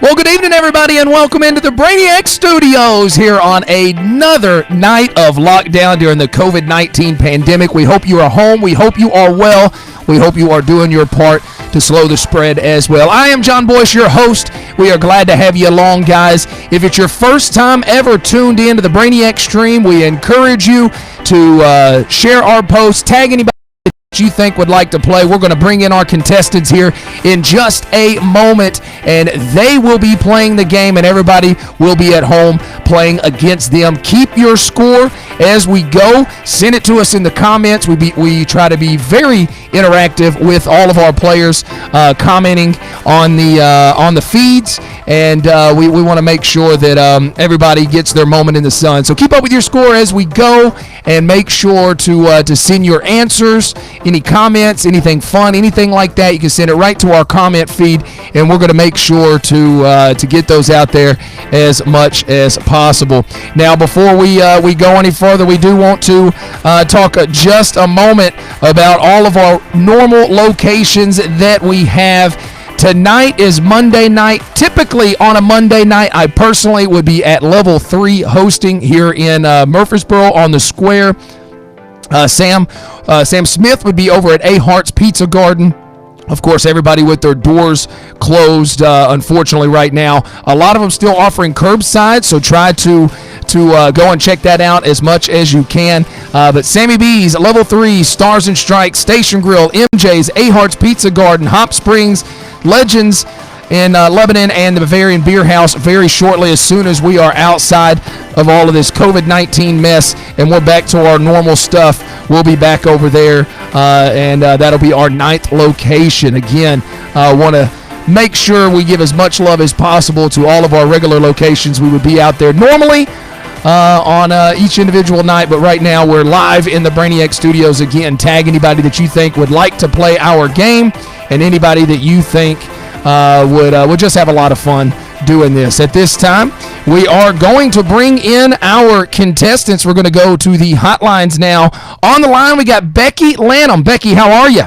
Well, good evening, everybody, and welcome into the Brainiac Studios here on another night of lockdown during the COVID-19 pandemic. We hope you are home. We hope you are well. We hope you are doing your part to slow the spread as well. I am John Boyce, your host. We are glad to have you along, guys. If it's your first time ever tuned in to the Brainiac stream, we encourage you to share our posts, tag anybody you think would like to play. We're going to bring in our contestants here in just a moment, and they will be playing the game, and everybody will be at home playing against them. Keep your score as we go. Send it to us in the comments. We try to be very interactive with all of our players commenting on the feeds, and we want to make sure that everybody gets their moment in the sun. So keep up with your score as we go, and make sure to send your answers, any comments, anything fun, anything like that. You can send it right to our comment feed, and we're going to make sure to get those out there as much as possible. Now, before we go any further, we do want to talk just a moment about all of our normal locations that we have. Tonight is Monday night. Typically on a Monday night, I personally would be at Level 3 hosting here in Murfreesboro on the Square. Sam Smith would be over at A Hart's Pizza Garden. Of course, everybody with their doors closed, unfortunately, right now. A lot of them still offering curbside, so try to go and check that out as much as you can. But Sammy B's, Level 3, Stars and Strikes, Station Grill, MJ's, A Hart's Pizza Garden, Hop Springs, Legends in Lebanon, and the Bavarian Beer House very shortly, as soon as we are outside of all of this COVID-19 mess and we're back to our normal stuff. We'll be back over there, and that'll be our 9th location. Again, want to make sure we give as much love as possible to all of our regular locations. We would be out there normally on each individual night, but right now we're live in the Brainiac Studios. Again, tag anybody that you think would like to play our game, and anybody that you think would just have a lot of fun doing this. At this time, we are going to bring in our contestants. We're going to go to the hotlines now. On the line, we got Becky Lanham. Becky, how are you?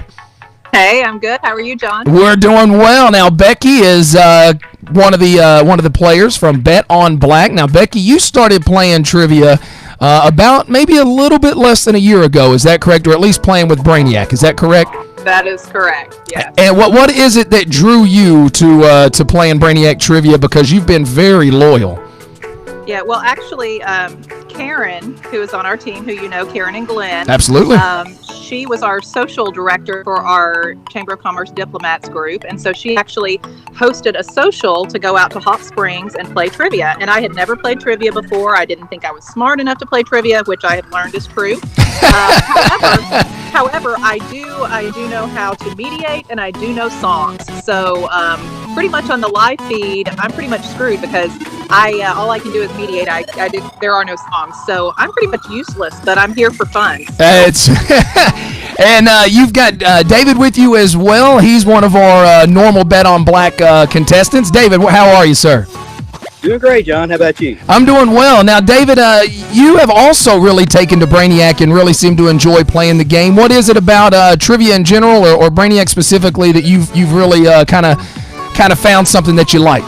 Hey, I'm good. How are you, John? We're doing well. Now, Becky is one of the players from Bet on Black. Now, Becky, you started playing trivia about maybe a little bit less than a year ago. Is that correct? Or at least playing with Brainiac. Is that correct? That is correct, yes. And what is it that drew you to playing Brainiac Trivia? Because you've been very loyal. Yeah, well, actually, Karen, who is on our team, who you know, Karen and Glenn. Absolutely. She was our social director for our Chamber of Commerce Diplomats group, and so she actually hosted a social to go out to Hot Springs and play trivia. And I had never played trivia before. I didn't think I was smart enough to play trivia, which I have learned is true. However, I do know how to mediate, and I do know songs. So pretty much on the live feed, I'm pretty much screwed because all I can do is mediate. There are no songs, so I'm pretty much useless. But I'm here for fun. And you've got David with you as well. He's one of our normal Bet on Black contestants. David, how are you, sir? Doing great, John. How about you? I'm doing well. Now, David, you have also really taken to Brainiac and really seem to enjoy playing the game. What is it about trivia in general, or Brainiac specifically, that you've really kind of found something that you like?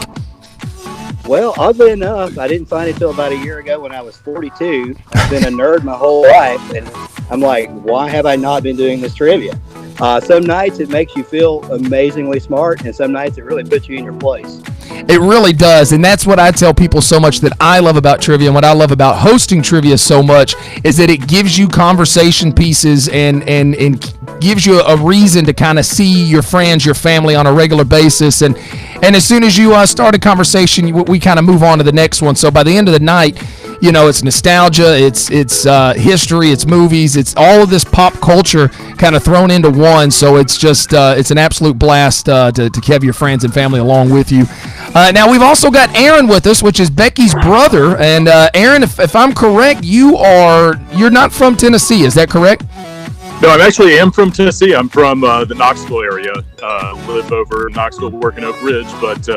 Well, oddly enough, I didn't find it until about a year ago when I was 42. I've been a nerd my whole life, and I'm like, why have I not been doing this trivia? Some nights it makes you feel amazingly smart, and some nights it really puts you in your place. It really does, and that's what I tell people so much that I love about trivia, and what I love about hosting trivia so much is that it gives you conversation pieces and gives you a reason to kind of see your friends, your family on a regular basis, and as soon as you start a conversation, we kind of move on to the next one. So by the end of the night, you know, it's nostalgia, it's history, it's movies, it's all of this pop culture kind of thrown into one. So it's just it's an absolute blast to have your friends and family along with you. Now we've also got Aaron with us, which is Becky's brother. And Aaron, if I'm correct, you're not from Tennessee, is that correct? No, I actually am from Tennessee. I'm from the Knoxville area. Live over in Knoxville, work in Oak Ridge, but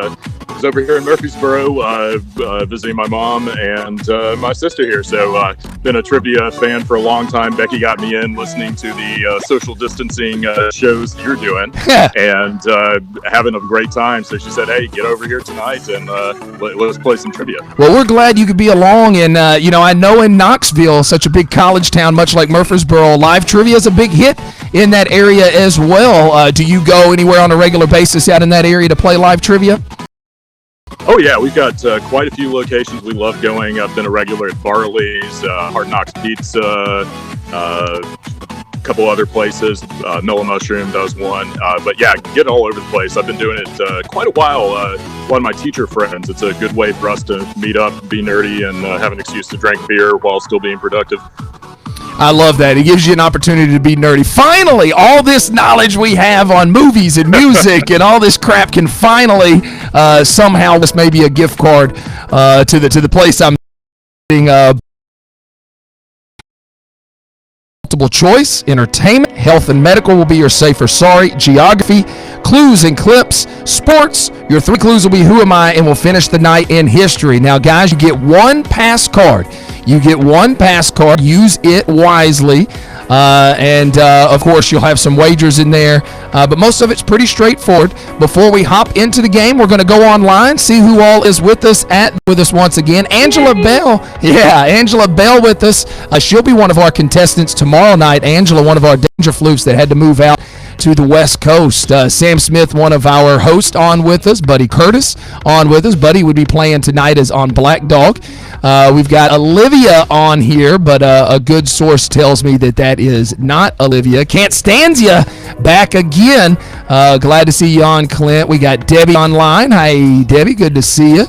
was over here in Murfreesboro visiting my mom and my sister here. So been a trivia fan for a long time. Becky got me in listening to the social distancing shows you're doing and having a great time. So she said, hey, get over here tonight and let's play some trivia. Well, we're glad you could be along. And, I know in Knoxville, such a big college town, much like Murfreesboro, live trivia is a big hit in that area as well. Do you go anywhere on a regular basis out in that area to play live trivia? Oh, yeah. We've got quite a few locations we love going. I've been a regular at Barley's, Hard Knocks Pizza, a couple other places. Mellow Mushroom does one. But, yeah, get all over the place. I've been doing it quite a while. One of my teacher friends. It's a good way for us to meet up, be nerdy, and have an excuse to drink beer while still being productive. I love that. It gives you an opportunity to be nerdy. Finally, all this knowledge we have on movies and music and all this crap can finally somehow, this may be a gift card to the place I'm getting. Multiple choice, entertainment, health and medical will be your safe or sorry, geography, clues and clips, sports. Your 3 clues will be who am I, and we'll finish the night in history. Now, guys, you get 1 pass card. Use it wisely. Of course, you'll have some wagers in there. But most of it's pretty straightforward. Before we hop into the game, we're going to go online, see who all is with us once again. Angela Bell. Yeah, Angela Bell with us. She'll be one of our contestants tomorrow night. Angela, one of our Danger Flukes that had to move out to the West Coast. Sam Smith, one of our hosts, on with us. Buddy Curtis on with us. Buddy would be playing tonight as on Black Dog. We've got Olivia on here, but a good source tells me that is not Olivia. Can't stand you back again. Glad to see you on, Clint. We got Debbie online. Hi, Debbie. Good to see you.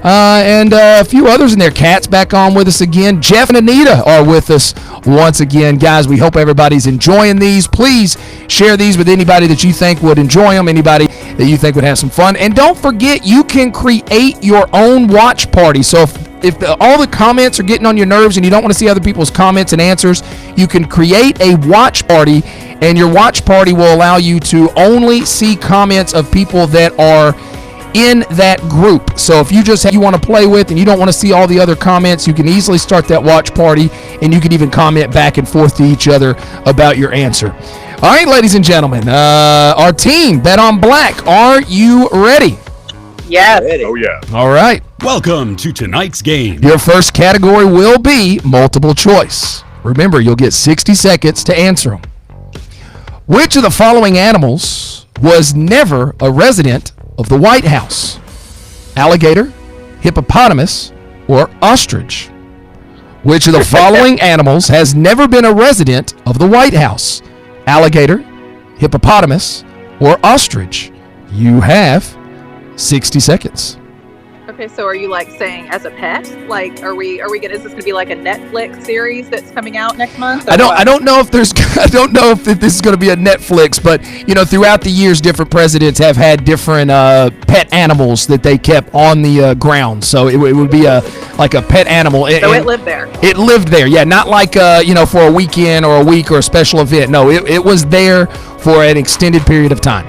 And a few others in there. Kat's back on with us again. Jeff and Anita are with us once again. Guys, we hope everybody's enjoying these. Please share these with anybody that you think would enjoy them, anybody that you think would have some fun. And don't forget, you can create your own watch party. So if all the comments are getting on your nerves and you don't want to see other people's comments and answers, you can create a watch party, and your watch party will allow you to only see comments of people that are in that group. So if you want to play with and you don't want to see all the other comments, you can easily start that watch party, and you can even comment back and forth to each other about your answer. All right, ladies and gentlemen, our team, Bet on Black, are you ready? Yes. Ready. Oh, yeah. All right. Welcome to tonight's game. Your first category will be multiple choice. Remember, you'll get 60 seconds to answer them. Which of the following animals was never a resident of the White House? Alligator, hippopotamus, or ostrich? Which of the following animals has never been a resident of the White House? Alligator, hippopotamus, or ostrich? You have 60 seconds. Okay, so are you saying as a pet? Is this gonna be like a Netflix series that's coming out next month? I don't know if this is going to be a Netflix, but throughout the years, different presidents have had different pet animals that they kept on the ground. So it would be like a pet animal. So it lived there. It lived there, yeah. Not like for a weekend or a week or a special event. No, it was there for an extended period of time.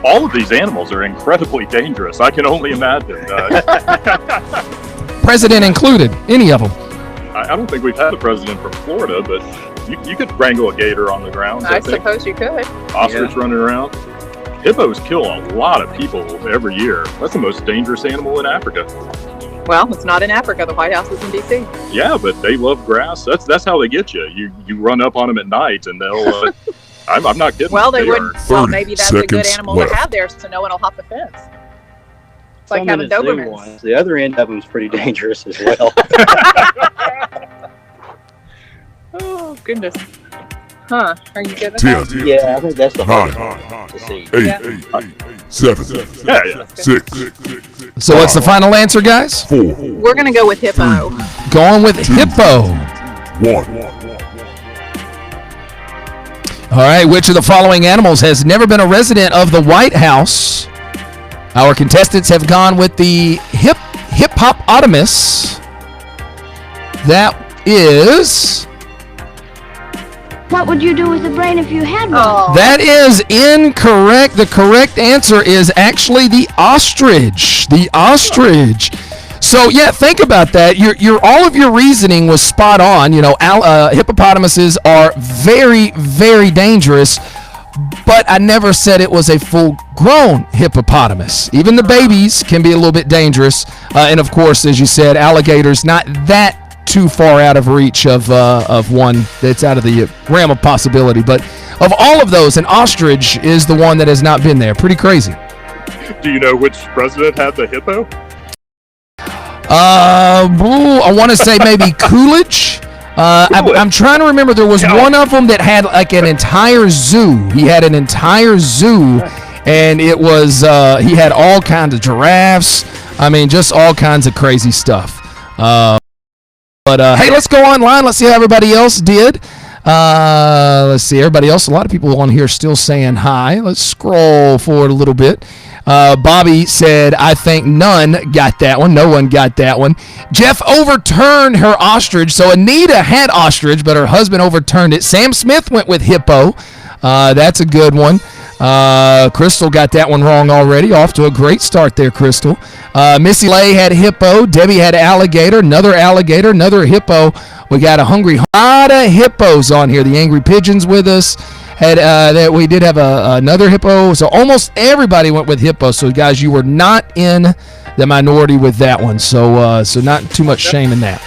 All of these animals are incredibly dangerous. I can only imagine. President included, any of them. I don't think we've had a president from Florida, but you could wrangle a gator on the ground. I suppose you could. Ostrich running around. Hippos kill a lot of people every year. That's the most dangerous animal in Africa. Well, it's not in Africa. The White House is in D.C. Yeah, but they love grass. That's how they get you. You run up on them at night, and they'll... I'm not kidding. Well, they wouldn't. Well, maybe that's a good animal to have there, so no one will hop the fence. It's like having Dobermans. The other end of them is pretty dangerous as well. Oh goodness. Huh? Are you good with 10, that? Yeah, I think that's the 9, hardest to see. 8, 7, Yeah. 6, So what's the final answer, guys? 4, We're gonna go with hippo. Going with hippo. 1. All right, which of the following animals has never been a resident of the White House? Our contestants have gone with the hippopotamus. That is What would you do with the brain if you had one? Oh. That is incorrect. The correct answer is actually the ostrich. The ostrich. So yeah, think about that. Your all of your reasoning was spot on. You know, hippopotamuses are very, very dangerous, but I never said it was a full-grown hippopotamus. Even the babies can be a little bit dangerous, and of course, as you said, alligators not that too far out of reach of one that's out of the realm of possibility. But of all of those, an ostrich is the one that has not been there. Pretty crazy. Do you know which president had the hippo? I want to say maybe Coolidge. I'm trying to remember. There was one of them that had like an entire zoo. He had an entire zoo, and it was he had all kinds of giraffes. I mean, just all kinds of crazy stuff. But hey, let's go online. Let's see how everybody else did. Let's see. Everybody else, a lot of people on here still saying hi. Let's scroll forward a little bit. Bobby said, I think none got that one. No one got that one. Jeff overturned her ostrich. So Anita had ostrich, but her husband overturned it. Sam Smith went with hippo. That's a good one. Crystal got that one wrong already. Off to a great start there, Crystal. Missy Lay had hippo. Debbie had alligator. Another hippo. We got a hungry lot of hippos on here. The Angry Pigeons with us. Had that we did have another hippo. So almost everybody went with hippo. So guys, you were not in the minority with that one. So not too much shame in that.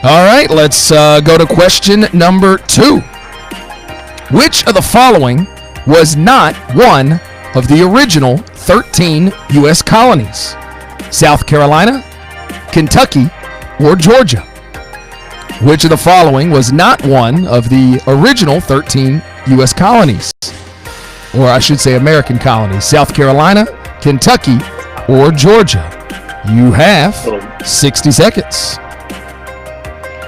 All right, let's go to question number 2. Which of the following was not one of the original 13 U.S. colonies? South Carolina, Kentucky, or Georgia? Which of the following was not one of the original 13 U.S. colonies? Or I should say American colonies. South Carolina, Kentucky, or Georgia? You have 60 seconds.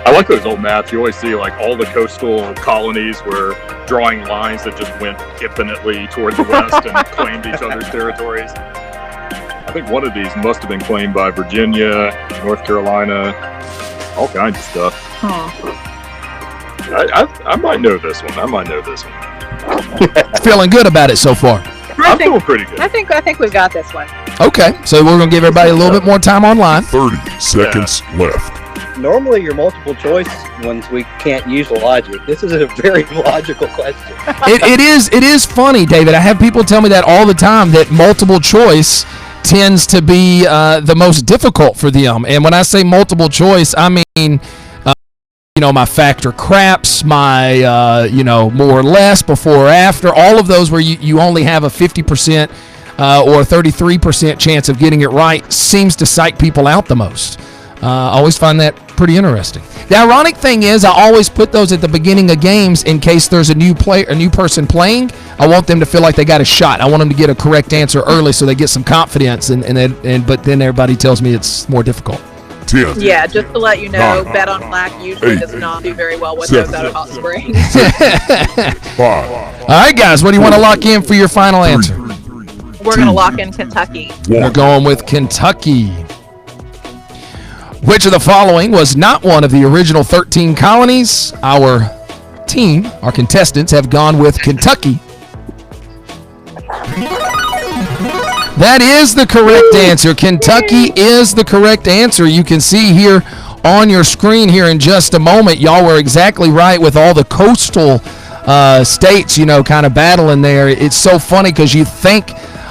I like those old maps. You always see like all the coastal colonies were drawing lines that just went infinitely toward the west and claimed each other's territories. I think one of these must have been claimed by Virginia, North Carolina, all kinds of stuff. I might know this one. Feeling good about it so far. I'm feeling pretty good. I think we've got this one. Okay, so we're going to give everybody a little bit more time online. 30 seconds left. Normally, your multiple choice ones we can't use logic. This is a very logical question. It is funny, David. I have people tell me that all the time, that multiple choice tends to be the most difficult for them. And when I say multiple choice, I mean, my factor craps, my, more or less, before or after, all of those where you only have a 50% or 33% chance of getting it right seems to psych people out the most. I always find that pretty interesting. The ironic thing is, I always put those at the beginning of games in case there's a new person playing. I want them to feel like they got a shot. I want them to get a correct answer early so they get some confidence. But then everybody tells me it's more difficult. 10. Yeah, just to let you know, 9, Bet on Black usually 8, does not do very well with 7, those out of Hot Springs. 5. All right, guys, what do you want to lock in for your final answer? We're going to lock in Kentucky. We're going with Kentucky. Which of the following was not one of the original 13 colonies? Our contestants, have gone with Kentucky. That is the correct answer. Kentucky is the correct answer. You can see here on your screen here in just a moment, y'all were exactly right with all the coastal states, kind of battling there. It's so funny because you think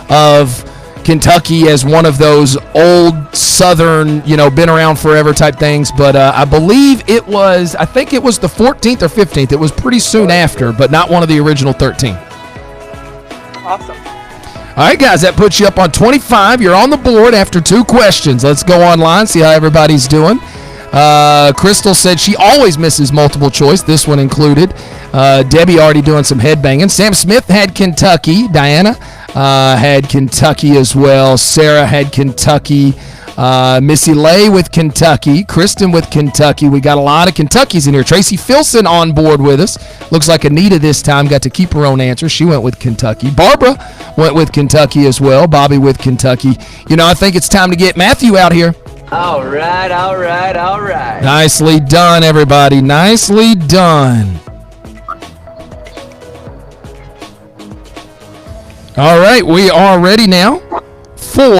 of Kentucky as one of those old southern, been around forever type things, but I think it was the 14th or 15th. It was pretty soon after, but not one of the original 13. Awesome. All right, guys, that puts you up on 25. You're on the board after 2 questions. Let's go online, see how everybody's doing. Crystal said she always misses multiple choice, this one included. Debbie already doing some headbanging. Sam Smith had Kentucky. Diana had Kentucky as well. Sarah had Kentucky. Missy Lay with Kentucky. Kristen with Kentucky. We got a lot of Kentuckys in here. Tracy Filson on board with us. Looks like Anita this time got to keep her own answer. She went with Kentucky. Barbara went with Kentucky as well. Bobby with Kentucky. I think it's time to get Matthew out here. All right. Nicely done, everybody. Nicely done. All right, we are ready now for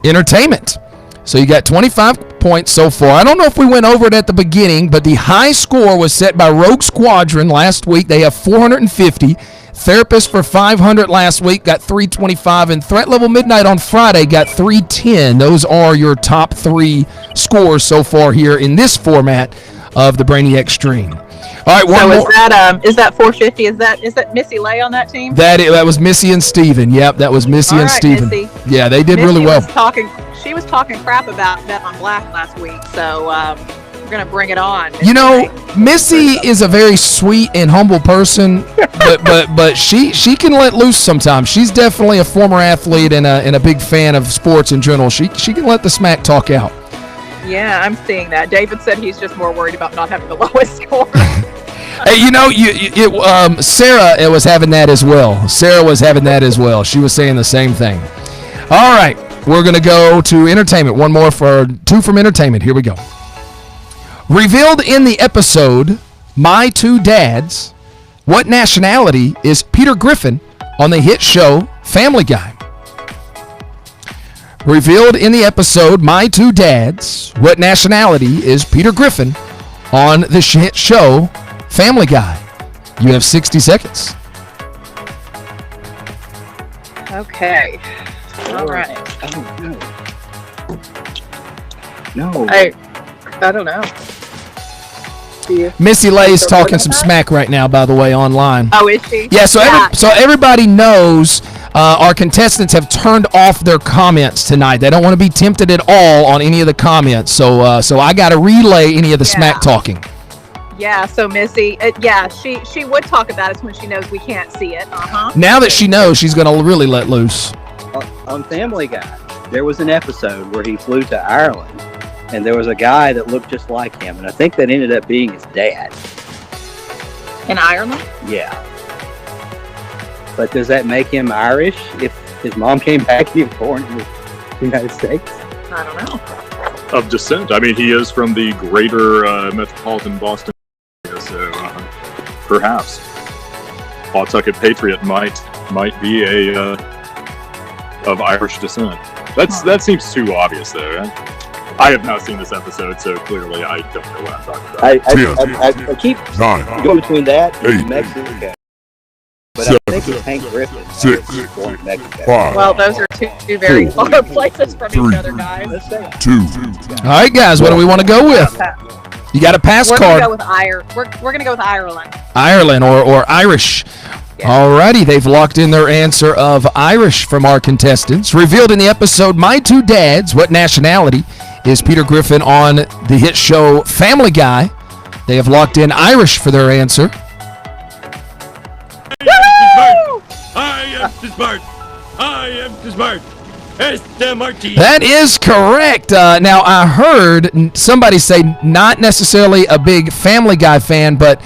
entertainment. So you got 25 points so far. I don't know if we went over it at the beginning, but the high score was set by Rogue Squadron last week. They have 450. Therapist for 500 last week got 325, and Threat Level Midnight on Friday got 310. Those are your top 3 scores so far here in this format of the Brainiac Stream. All right, one more. Is that 450? Is that Missy Lay on that team? That was Missy and Steven. Yep, that was Missy and Steven. Missy. Yeah, they did really well. She was talking crap about Bet on Black last week, so we're gonna bring it on. You know, Missy is a very sweet and humble person, but she can let loose sometimes. She's definitely a former athlete and a big fan of sports in general. She can let the smack talk out. Yeah, I'm seeing that. David said he's just more worried about not having the lowest score. Hey, you know, Sarah was having that as well. Sarah was having that as well. She was saying the same thing. All right, we're going to go to entertainment. One more for 2 from entertainment. Here we go. Revealed in the episode My Two Dads, what nationality is Peter Griffin on the hit show Family Guy? Revealed in the episode My Two Dads, what nationality is Peter Griffin on the hit show Family Guy? You have 60 seconds. Okay. All right. No. I don't know. Missy Lay's talking some smack right now, by the way, online. Oh, is she? Yeah, so everybody knows our contestants have turned off their comments tonight. They don't want to be tempted at all on any of the comments. So I got to relay any of the smack talking. Yeah, so Missy, she would talk about us when she knows we can't see it. Now that she knows, she's going to really let loose. On Family Guy, there was an episode where he flew to Ireland, and there was a guy that looked just like him, and I think that ended up being his dad. In Ireland? Yeah. But does that make him Irish if his mom came back and he was born in the United States? I don't know. Of descent. I mean, he is from the greater metropolitan Boston area, so perhaps Pawtucket Patriot might be a of Irish descent. That seems too obvious, though. Right? I have not seen this episode, so clearly I don't know what I'm talking about. I keep going between that and Mexico. But I think it's Hank Griffin. 6, born in Mexico. 5. Well, those are two very far places from each other, guys. 2. All right, guys, what do we want to go with? You got a pass card. We're gonna go with Ireland. Ireland or Irish. Yeah. All righty, they've locked in their answer of Irish from our contestants. Revealed in the episode My Two Dads, what nationality is Peter Griffin on the hit show Family Guy? They have locked in Irish for their answer. I am smart. That is correct. Now, I heard somebody say not necessarily a big Family Guy fan, but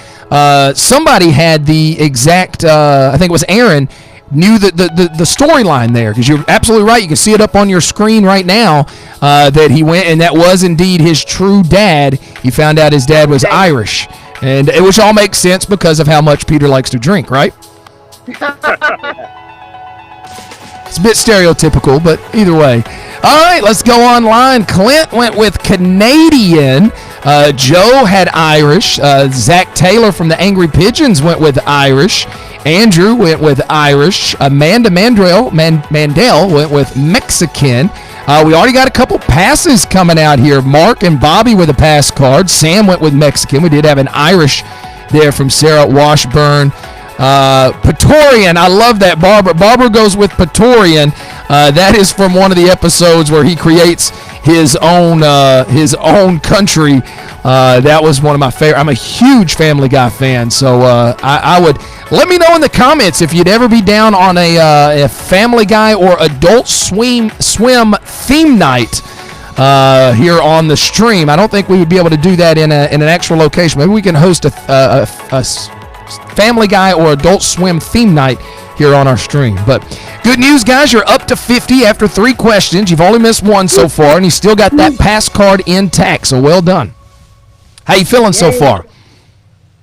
somebody had the exact, I think it was Aaron, knew the storyline there, because you're absolutely right. You can see it up on your screen right now that he went, and that was indeed his true dad. He found out his dad was Irish, and which all makes sense because of how much Peter likes to drink, right? It's a bit stereotypical, but either way. All right, let's go online. Clint went with Canadian. Joe had Irish. Zach Taylor from the Angry Pigeons went with Irish. Andrew went with Irish. Amanda Mandel went with Mexican. We already got a couple passes coming out here. Mark and Bobby with a pass card. Sam went with Mexican. We did have an Irish there from Sarah Washburn. Praetorian, I love that. Barbara goes with Praetorian. That is from one of the episodes where he creates his own country. That was one of my favorite. I'm a huge Family Guy fan, so I would let me know in the comments if you'd ever be down on a Family Guy or Adult Swim theme night here on the stream. I don't think we would be able to do that in an actual location. Maybe we can host a Family Guy or Adult Swim theme night here on our stream. But good news, guys. You're up to 50 after 3 questions. You've only missed 1 so far, and you still got that pass card intact. So well done. How you feeling so far?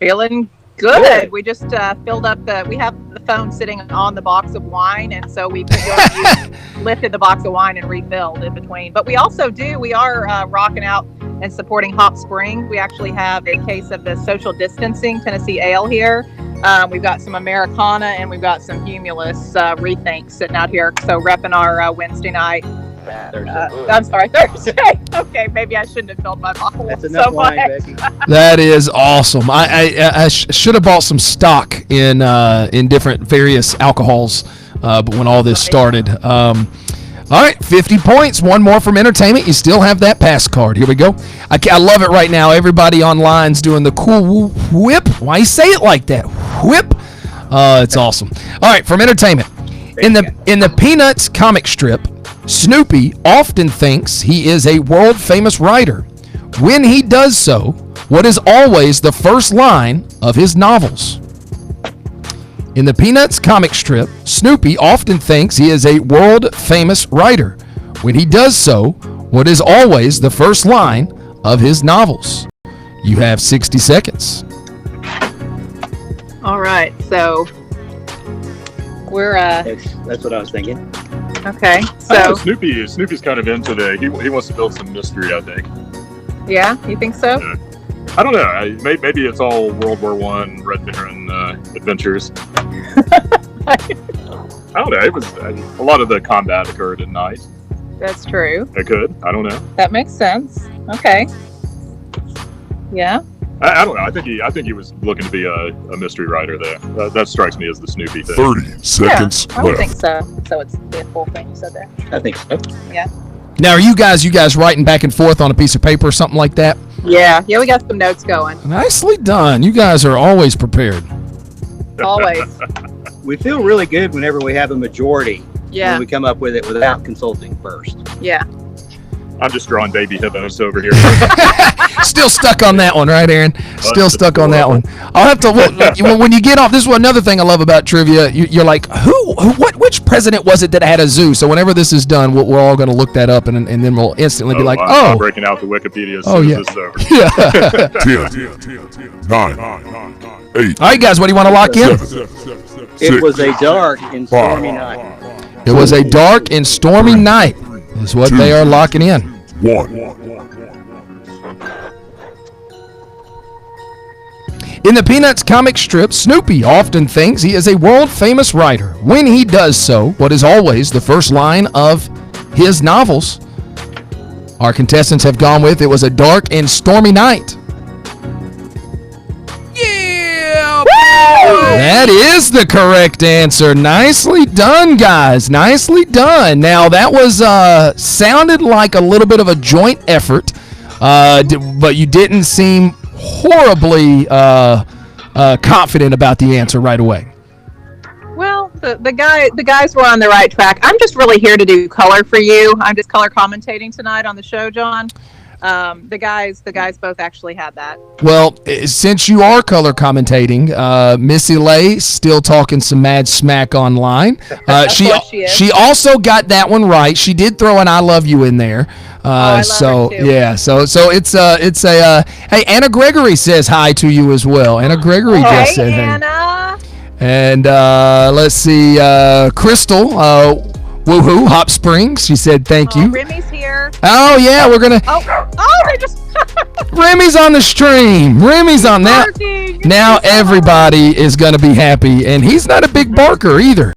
Feeling good. We just filled up we have the phone sitting on the box of wine, and so we lifted the box of wine and refilled in between. But we are rocking out and supporting Hop Springs. We actually have a case of the social distancing Tennessee Ale here. We've got some Americana and we've got some Humulus Rethink sitting out here. So repping our Wednesday night. Thursday. Okay, maybe I shouldn't have filled my bottle. That's enough wine, Becky. That is awesome. I should have bought some stock in different various alcohols, but when all this started. All right, 50 points. 1 more from entertainment. You still have that pass card. Here we go. I love it right now. Everybody online's doing the cool whip. Why you say it like that? Whip. It's awesome. All right, from entertainment. In the Peanuts comic strip, Snoopy often thinks he is a world-famous writer. When he does so, what is always the first line of his novels? In the Peanuts comic strip, Snoopy often thinks he is a world-famous writer. When he does so, what is always the first line of his novels? You have 60 seconds. All right, so we're That's what I was thinking. okay. I know So Snoopy's kind of into he wants to build some mystery, I think. yeah, you think so? I don't know. Maybe it's all World War I, Red Baron adventures. I don't know. It was a lot of the combat occurred at night. That's true. It could. I don't know. That makes sense. Okay. Yeah. I don't know. I think he was looking to be a mystery writer there. That strikes me as the Snoopy thing. 30 seconds I would think left. so. So it's the full thing you said there. I think so. Now, are you guys writing back and forth on a piece of paper or something like that? Yeah. Yeah, we got some notes going. Nicely done. You guys are always prepared. Always. We feel really good whenever we have a majority. Yeah. When we come up with it without consulting first. Yeah. I'm just drawing baby hippos over here. Still stuck on that one, right, Aaron? Still stuck on that one. I'll have to when you get off. This is another thing I love about trivia. You're like, which president was it that had a zoo? So whenever this is done, we're all going to look that up, and then we'll instantly be like, I'm breaking out the Wikipedia as soon as this is over. Yeah. 10, 9, 8. All right, guys, what do you want to lock in? 7, It was a dark and stormy night. It was a dark and stormy night, is what they are locking in. 1. In the Peanuts comic strip, Snoopy often thinks he is a world-famous writer. When he does so, what is always the first line of his novels? Our contestants have gone with, it was a dark and stormy night. Yeah! That is the correct answer. Nicely done, guys. Nicely done. Now, that was sounded like a little bit of a joint effort, but you didn't seem horribly confident about the answer right away. Well, the guys were on the right track. I'm just really here to do color for you. I'm just color commentating tonight on the show, John. The guys both actually had that. Well, since you are color commentating, Missy Lay still talking some mad smack online. She also got that one right. She did throw an "I love you" in there. I love her too. Yeah, so it's a hey, Anna Gregory says hi to you as well. Anna Gregory just said hey. Anna. And let's see, Crystal, woohoo, Hop Springs. She said thank you. Remy's here. Oh yeah, we're gonna. Oh, they just. Remy's on the stream. Remy's on that. Barking. Now everybody is gonna be happy, and he's not a big barker either.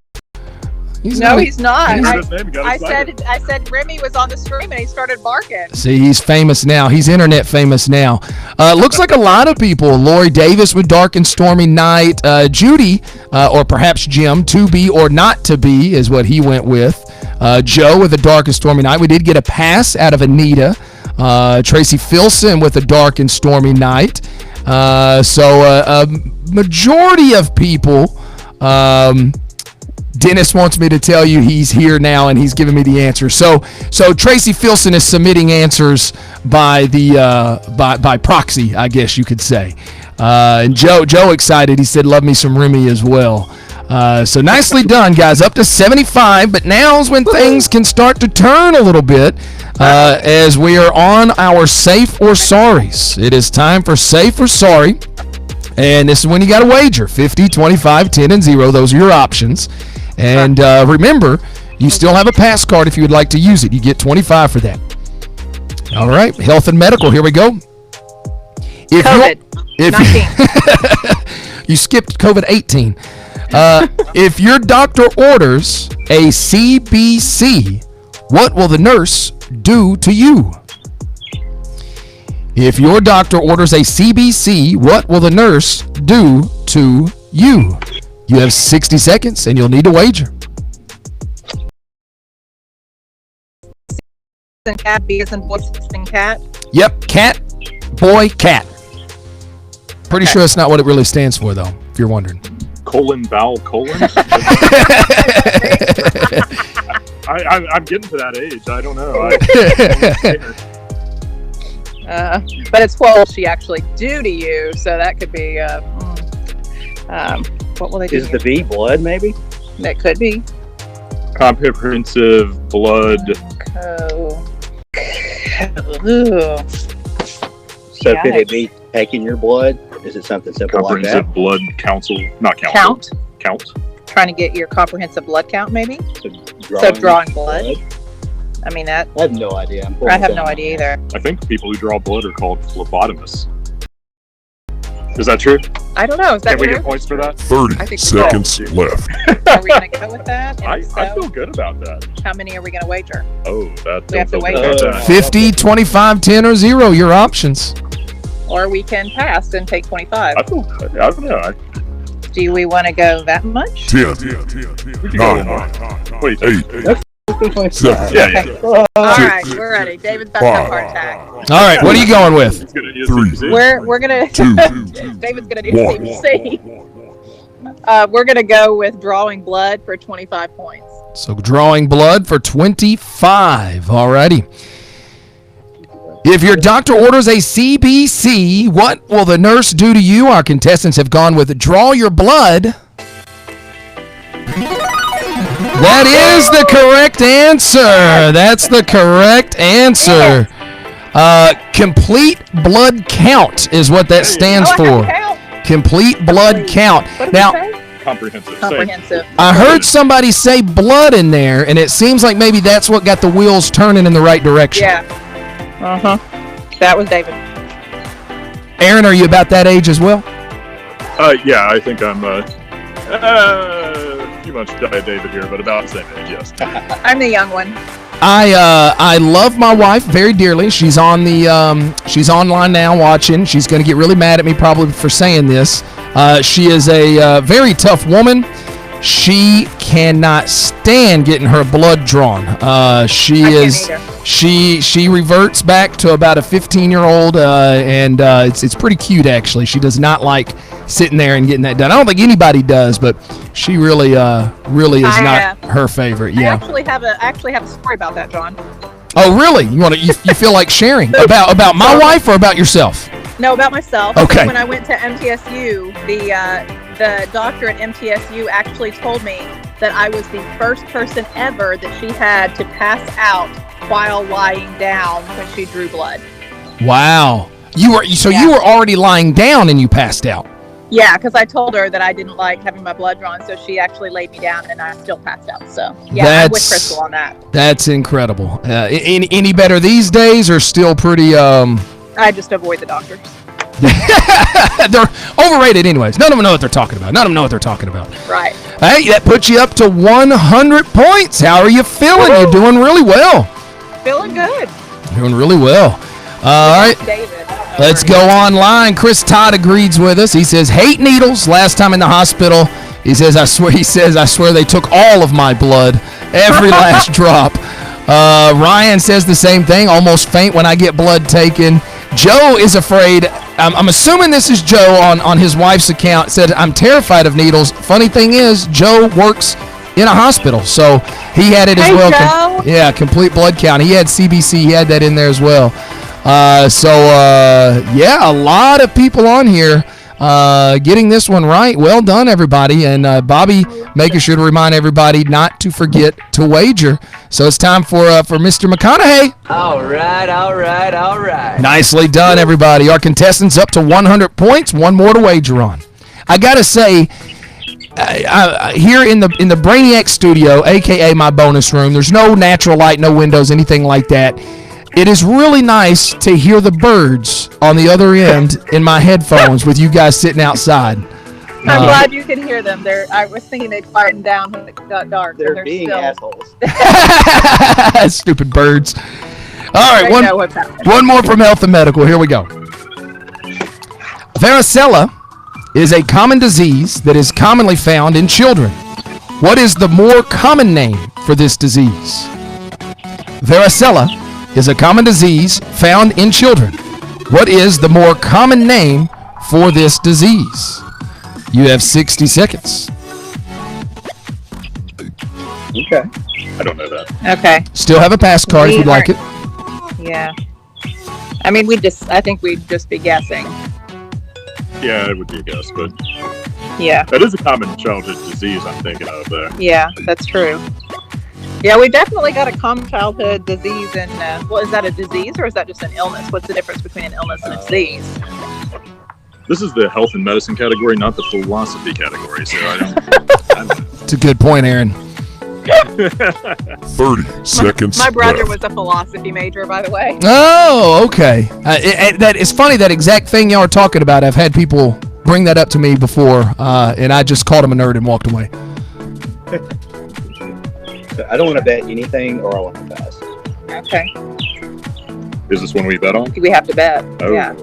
He's not. I I said Remy was on the stream and he started barking. See, he's famous now. He's internet famous now. Looks like a lot of people. Lori Davis with Dark and Stormy Night. Judy, or perhaps Jim, To Be or Not To Be is what he went with. Joe with A Dark and Stormy Night. We did get a pass out of Anita. Tracy Filson with A Dark and Stormy Night. So a majority of people... Dennis wants me to tell you he's here now and he's giving me the answer. So Tracy Filson is submitting answers by by proxy, I guess you could say. And Joe excited. He said, "Love me some Remy as well." So nicely done, guys. Up to 75, but now's when things can start to turn a little bit as we are on our safe or sorries. It is time for safe or sorry, and this is when you got to wager. 50, 25, 10, and 0. Those are your options. And remember, you still have a pass card if you would like to use it. You get 25 for that. All right, health and medical. Here we go. COVID. 19. You skipped COVID-18. If your doctor orders a CBC, what will the nurse do to you? If your doctor orders a CBC, what will the nurse do to you? You have 60 seconds, and you'll need to wager. And cat, B as in boy, C as in cat. Yep, cat, boy, cat. Pretty sure that's not what it really stands for, though, if you're wondering. Colon, bowel, colon? I'm getting to that age. I don't know. But it's what will she actually do to you? So that could be, what will they do? Is the B blood, maybe? That could be. Comprehensive blood. So could it be taking your blood? Is it something simple like that? Comprehensive blood council. Not council. Count. Trying to get your comprehensive blood count, maybe? So drawing blood. I mean, that. I have no idea. I have no idea either. I think people who draw blood are called phlebotomists. Is that true? I don't know. Is that Can we true? get points for that? 30 seconds left. Are we going to go with that? And I if so, feel good about that. how many are we going to wager? Oh, that. We have to wait. 50, 25, 10, or 0, your options. Or we can pass and take 25. I don't know. Do we want to go that much? 10, We can go 9, What do you think? 8, 7, Yeah. All right, we're ready. David's about to have a heart attack. All right, what are you going with? It's gonna use 3, CBC. We're gonna. 2, David's gonna do 1. CBC. We're gonna go with drawing blood for 25 points. So drawing blood for 25. All righty. If your doctor orders a CBC, what will the nurse do to you? Our contestants have gone with draw your blood. That is the correct answer. That's the correct answer. Complete blood count is what that stands for. Complete blood count. Now, Comprehensive. Comprehensive. I heard somebody say blood in there, and it seems like maybe that's what got the wheels turning in the right direction. Yeah. That was David. Aaron, are you about that age as well? Yeah, I think I'm a few months shy of David here, but about the same age, yes. I'm the young one. I love my wife very dearly. She's on the she's online now watching. She's going to get really mad at me probably for saying this. She is a very tough woman. She cannot stand getting her blood drawn. She reverts back to about a 15-year-old, and it's pretty cute actually. She does not like sitting there and getting that done. I don't think anybody does, but she really is not her favorite. Yeah. I actually have a story about that, John. Oh, really? You feel like sharing about my wife or about yourself? No, about myself. Okay. When I went to MTSU, the doctor at MTSU actually told me that I was the first person ever that she had to pass out while lying down when she drew blood. Wow. You were already lying down and you passed out. Yeah, because I told her that I didn't like having my blood drawn, so she actually laid me down and I still passed out. So yeah, I'm with Crystal on that. That's incredible. Any better these days, or still pretty? I just avoid the doctors. They're overrated anyways. None of them know what they're talking about. Right. Hey, that puts you up to 100 points. How are you feeling? You're doing really well. Feeling good. Doing really well. All right. David. Let's go online. Chris Todd agrees with us. He says, hate needles. Last time in the hospital, he says, I swear they took all of my blood. Every last drop. Ryan says the same thing. Almost faint when I get blood taken. Joe is afraid. I'm assuming this is Joe on his wife's account. Said, I'm terrified of needles. Funny thing is, Joe works in a hospital, so he had it as well. Joe. Yeah, complete blood count. He had CBC. He had that in there as well. Yeah, a lot of people on here. getting this one right. Well done, everybody. And Bobby making sure to remind everybody not to forget to wager. So it's time for Mr. McConaughey. All right. Nicely done, everybody. Our contestants up to 100 points. One more to wager on. I got to say, here in the Brainiac studio, a.k.a. my bonus room, there's no natural light, no windows, anything like that. It is really nice to hear the birds on the other end in my headphones with you guys sitting outside. I'm glad you can hear them. I was thinking they'd quieten down when it got dark. They're being still... assholes. Stupid birds. All right, one more from Health and Medical. Here we go. Varicella is a common disease that is commonly found in children. What is the more common name for this disease? Varicella is a common disease found in children. What is the more common name for this disease? You have 60 seconds. Okay. I don't know that. Okay. Still have a pass card if you'd like it. Yeah. I mean, I think we'd just be guessing. Yeah, it would be a guess, but Yeah. that is a common childhood disease I'm thinking of there. Yeah, that's true. Yeah, we definitely got a common childhood disease and, well, is that a disease or is that just an illness? What's the difference between an illness and a disease? This is the health and medicine category, not the philosophy category, so I don't It's a good point, Aaron. 30 seconds My brother left. was a philosophy major, by the way. Oh, okay. That it's funny, that exact thing y'all are talking about. I've had people bring that up to me before, and I just called him a nerd and walked away. I don't want to bet anything, or I want to pass. Okay. Is this one we bet on? We have to bet. Oh. Yeah.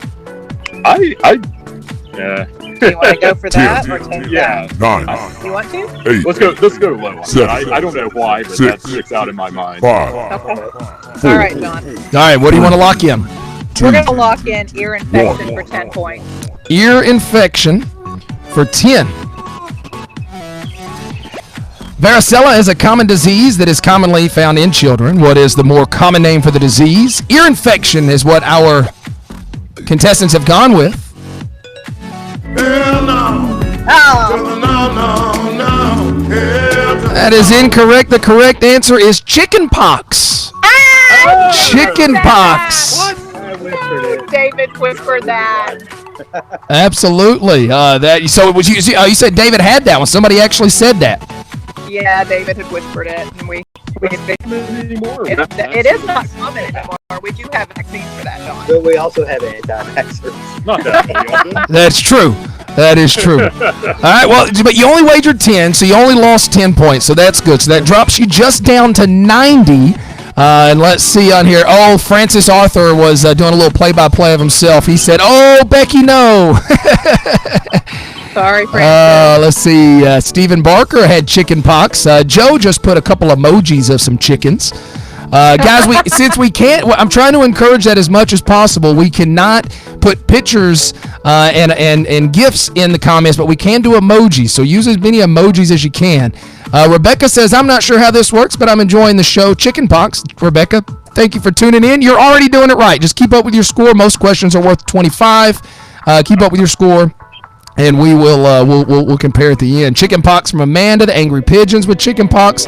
Yeah. Do you want to go for that or take Yeah. that? 9, You want to? 8, Let's go low on that. I don't know why, but that 6, sticks out in my mind. 5, Okay. 4, All right, John. All right, what do you want to lock in? 2, We're going to lock in ear infection for 10 points. Ear infection for 10. Varicella is a common disease that is commonly found in children. What is the more common name for the disease? Ear infection is what our contestants have gone with. That is incorrect. The correct answer is chicken pox. Chicken pox. I whispered it. David whispered that. Absolutely. So it was you. You said David had that one. Somebody actually said that. Yeah, David had whispered it, and it is not common anymore. We do have vaccines for that, John. But we also have anti-vaxxers. Not that many of them. That's true. That is true. All right, well, but you only wagered 10, so you only lost 10 points, so that's good. So that drops you just down to 90. And let's see on here. Oh, Francis Arthur was doing a little play-by-play of himself. He said, "Oh, Becky, no." Sorry, Francis. Let's see. Stephen Barker had chicken pox. Joe just put a couple emojis of some chickens. Guys, since we can't, I'm trying to encourage that as much as possible. We cannot put pictures and GIFs in the comments, but we can do emojis. So use as many emojis as you can. Rebecca says, "I'm not sure how this works, but I'm enjoying the show." Chicken pox. Rebecca, thank you for tuning in. You're already doing it right. Just keep up with your score. Most questions are worth 25. Keep up with your score. And we will we'll compare at the end. Chicken pox from Amanda. The Angry Pigeons with chicken pox.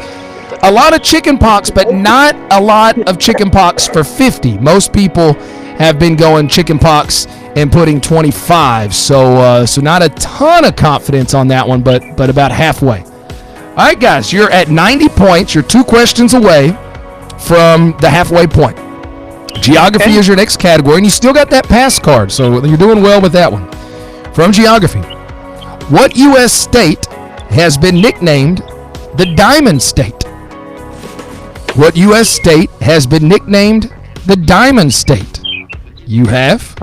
A lot of chicken pox, but not a lot of chicken pox for 50. Most people have been going chicken pox and putting 25. So not a ton of confidence on that one, but about halfway. All right, guys, you're at 90 points. You're 2 questions away from the halfway point. Geography is your next category, and you still got that pass card, so you're doing well with that one. From geography, what U.S. state has been nicknamed the Diamond State? What U.S. state has been nicknamed the Diamond State? You have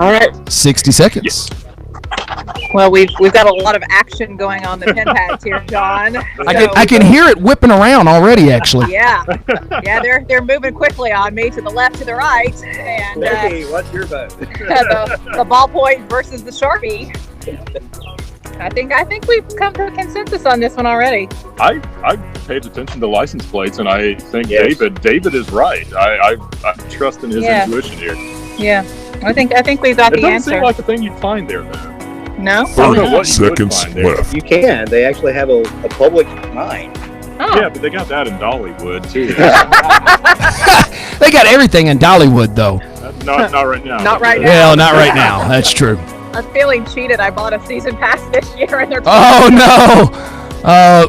60 seconds. Well, we've got a lot of action going on the pin pads here, John. I can hear it whipping around already, actually. Yeah, they're moving quickly on me to the left, to the right, and Becky, what's your vote? the ballpoint versus the Sharpie. I think we've come to a consensus on this one already. I paid attention to license plates, and I think Yes. David is right. I trust in his intuition here. Yeah, I think we've got It the doesn't answer. seem like a thing you'd find there, though. No? I don't know what 30 you would seconds find there. left. You can. They actually have a public mine. Oh. Yeah, but they got that in Dollywood too. They got everything in Dollywood, though. not right now. Not right now. Well, not right now. That's true. I'm feeling cheated. I bought a season pass this year, and they're Oh no!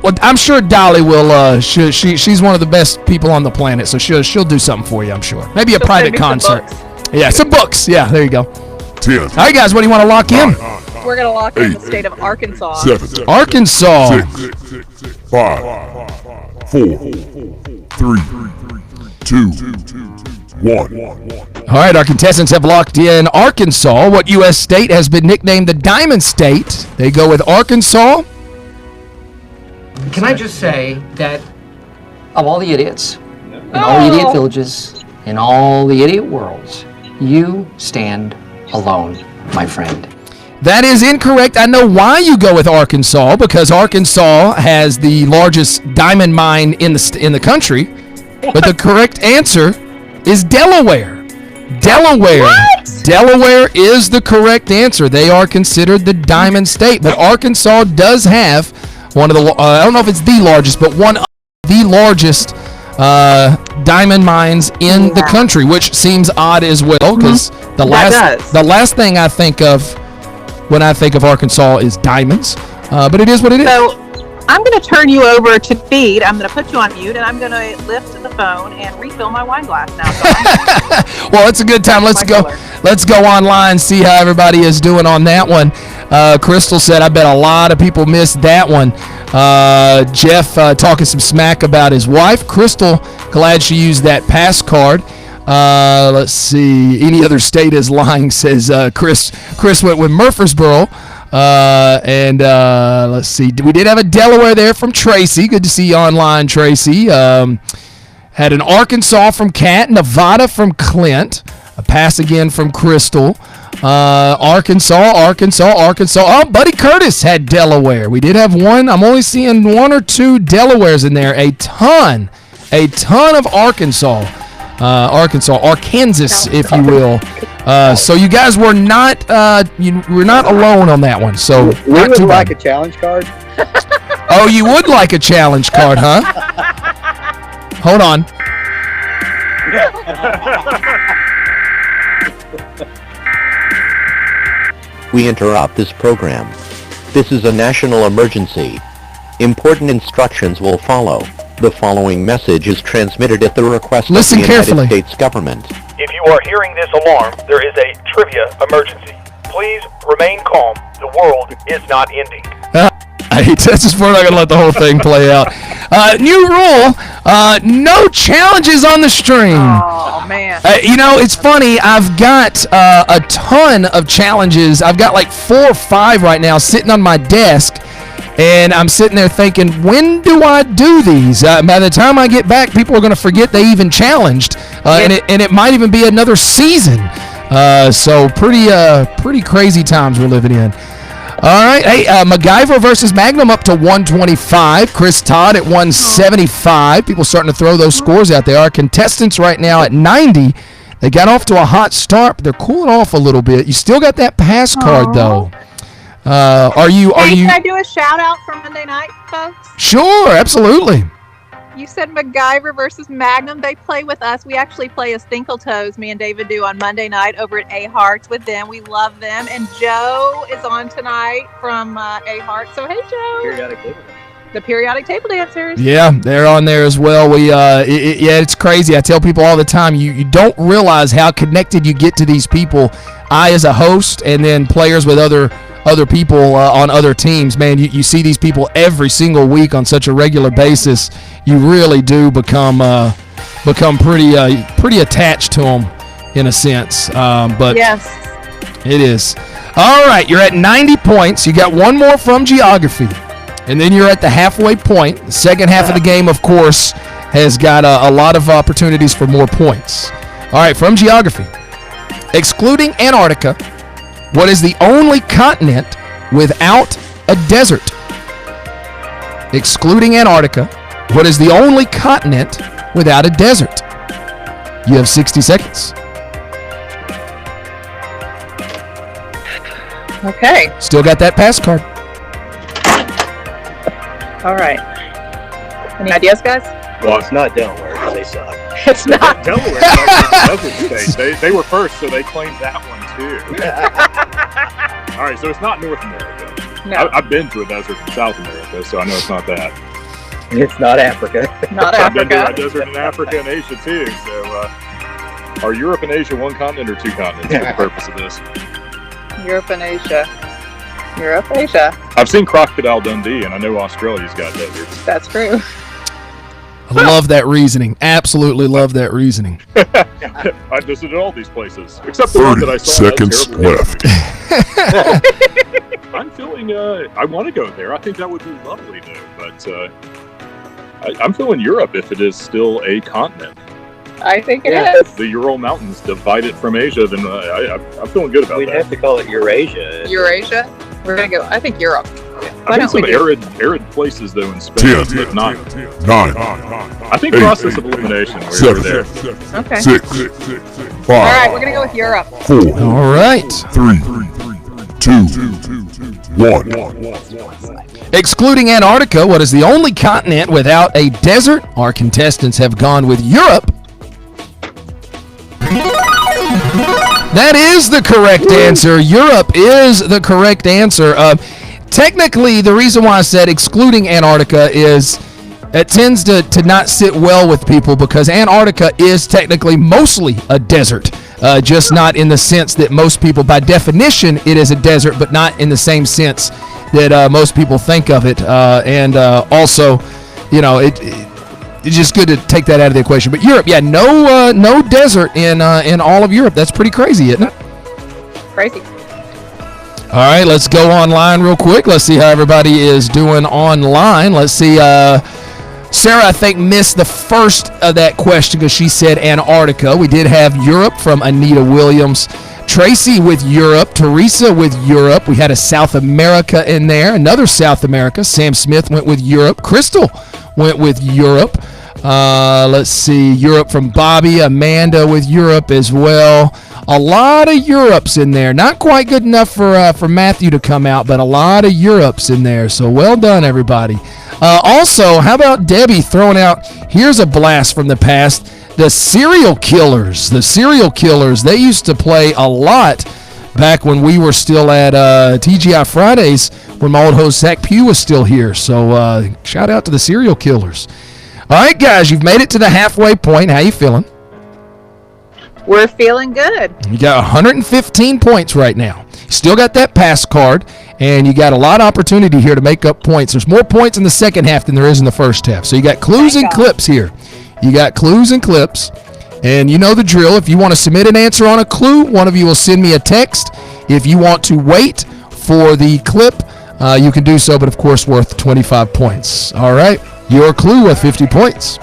Well, I'm sure Dolly will. She's one of the best people on the planet, so she'll do something for you. I'm sure. Maybe a She'll private send me some concert. Yeah, some books. Yeah, there you go. 10, All right, guys, what do you want to lock in? We're gonna lock in the state of Arkansas. 7, Arkansas. 6, 5, 4, 3, 2, 1. All right, our contestants have locked in Arkansas. What U.S. state has been nicknamed the Diamond State? They go with Arkansas. Can I just say that of all the idiots, in all the idiot villages, in all the idiot worlds, you stand alone, my friend. That is incorrect. I know why you go with Arkansas, because Arkansas has the largest diamond mine in the country. But the correct answer is Delaware. Delaware is the correct answer. They are considered the Diamond State, but Arkansas does have one of the I don't know if it's the largest, but one of the largest diamond mines in the country, which seems odd as well, because the last thing I think of when I think of Arkansas is diamonds, but it is what it is. So I'm going to turn you over to feed. I'm going to put you on mute, and I'm going to lift the phone and refill my wine glass now. So Well, it's a good time. Let's go. Let's go online, see how everybody is doing on that one. Crystal said, I bet a lot of people missed that one. Jeff talking some smack about his wife. Crystal, glad she used that pass card. Let's see. Any other state is lying, says Chris. Chris went with Murfreesboro. And let's see. We did have a Delaware there from Tracy. Good to see you online, Tracy. Had an Arkansas from Kat, Nevada from Clint. A pass again from Crystal. Arkansas. Oh, Buddy Curtis had Delaware. We did have one. I'm only seeing one or two Delawares in there. A ton of Arkansas. Arkansas, if you will. So you guys were not alone on that one. So We would like a challenge card. Oh, you would like a challenge card, huh? Hold on. We interrupt this program. This is a national emergency. Important instructions will follow. The following message is transmitted at the request of the United States government. If you are hearing this alarm, there is a trivia emergency. Please remain calm. The world is not ending. That's we're not going to let the whole thing play out. New rule, no challenges on the stream. Oh, man. It's funny. I've got a ton of challenges. I've got like 4 or 5 right now sitting on my desk. And I'm sitting there thinking, when do I do these? By the time I get back, people are going to forget they even challenged. And it might even be another season. So pretty crazy times we're living in. All right. Hey, MacGyver versus Magnum up to 125. Chris Todd at 175. People starting to throw those scores out there. Our contestants right now at 90. They got off to a hot start, but they're cooling off a little bit. You still got that pass card, though. Can I do a shout out from Monday night, folks? Sure, absolutely. You said MacGyver versus Magnum. They play with us. We actually play a Stinkletoes, me and David do on Monday night over at A Hearts with them. We love them. And Joe is on tonight from A Hearts. So hey, Joe. The Periodic Table Dancers. Yeah, they're on there as well. It's crazy. I tell people all the time, you don't realize how connected you get to these people. I as a host, and then players with other people on other teams, man, you see these people every single week on such a regular basis. You really do become pretty attached to them in a sense. But yes, it is. All right, you're at 90 points. You got one more from geography, and then you're at the halfway point. The second half of the game, of course, has got a lot of opportunities for more points. All right, from geography, excluding Antarctica, what is the only continent without a desert? Excluding Antarctica, what is the only continent without a desert? You have 60 seconds. Okay. Still got that pass card. All right. Any ideas, guys? Well, it's not Delaware. They suck. It's not. Delaware desert state. They were first, so they claimed that one too. All right, so it's not North America. No. I've been to a desert in South America, so I know it's not that. It's not Africa. Not I've been to Africa. a desert in Africa and Asia too. So, are Europe and Asia one continent or two continents for the purpose of this? Europe and Asia. Europe, Asia. I've seen Crocodile Dundee, and I know Australia's got deserts. That's true. I love that reasoning. Absolutely love that reasoning. I visited all these places, except the one that I 30 saw. seconds left. I'm feeling, I want to go there. I think that would be lovely, though. But I'm feeling Europe if it is still a continent. I think it is. The Ural Mountains divide it from Asia, then I'm feeling good about We'd that. have to call it Eurasia. Eurasia? We're going to go, I think Europe. I think some arid places, though, in Spain, 10, if not. 9, I think 8, process of elimination, we're 7, there. Okay. 6, 5, All right, we're going to go with Europe. 4, All right. 3, 2, 1. Excluding Antarctica, what is the only continent without a desert? Our contestants have gone with Europe. That is the correct answer. Europe is the correct answer. Technically, the reason why I said excluding Antarctica is it tends to not sit well with people because Antarctica is technically mostly a desert, just not in the sense that most people, by definition, it is a desert, but not in the same sense that most people think of it. Also, you know, it's just good to take that out of the equation. But Europe, yeah, no desert in all of Europe. That's pretty crazy, isn't it? Crazy. All right, let's go online real quick. Let's see how everybody is doing online. Let's see. Sarah, I think, missed the first of that question because she said Antarctica. We did have Europe from Anita Williams. Tracy with Europe. Teresa with Europe. We had a South America in there. Another South America. Sam Smith went with Europe. Crystal went with Europe. Let's see. Europe from Bobby. Amanda with Europe as well. A lot of Europes in there. Not quite good enough for Matthew to come out, but a lot of Europes in there. So well done, everybody. Also, how about Debbie throwing out, here's a blast from the past, the Serial Killers. The Serial Killers, they used to play a lot back when we were still at TGI Fridays when my old host Zach Pugh was still here. So shout out to the Serial Killers. All right, guys, you've made it to the halfway point. How you feeling? We're feeling good. You got 115 points right now. Still got that pass card, and you got a lot of opportunity here to make up points. There's more points in the second half than there is in the first half. So you got clues and clips here. You got clues and clips, and you know the drill. If you want to submit an answer on a clue, one of you will send me a text. If you want to wait for the clip, you can do so, but of course worth 25 points. All right, your clue worth 50 points.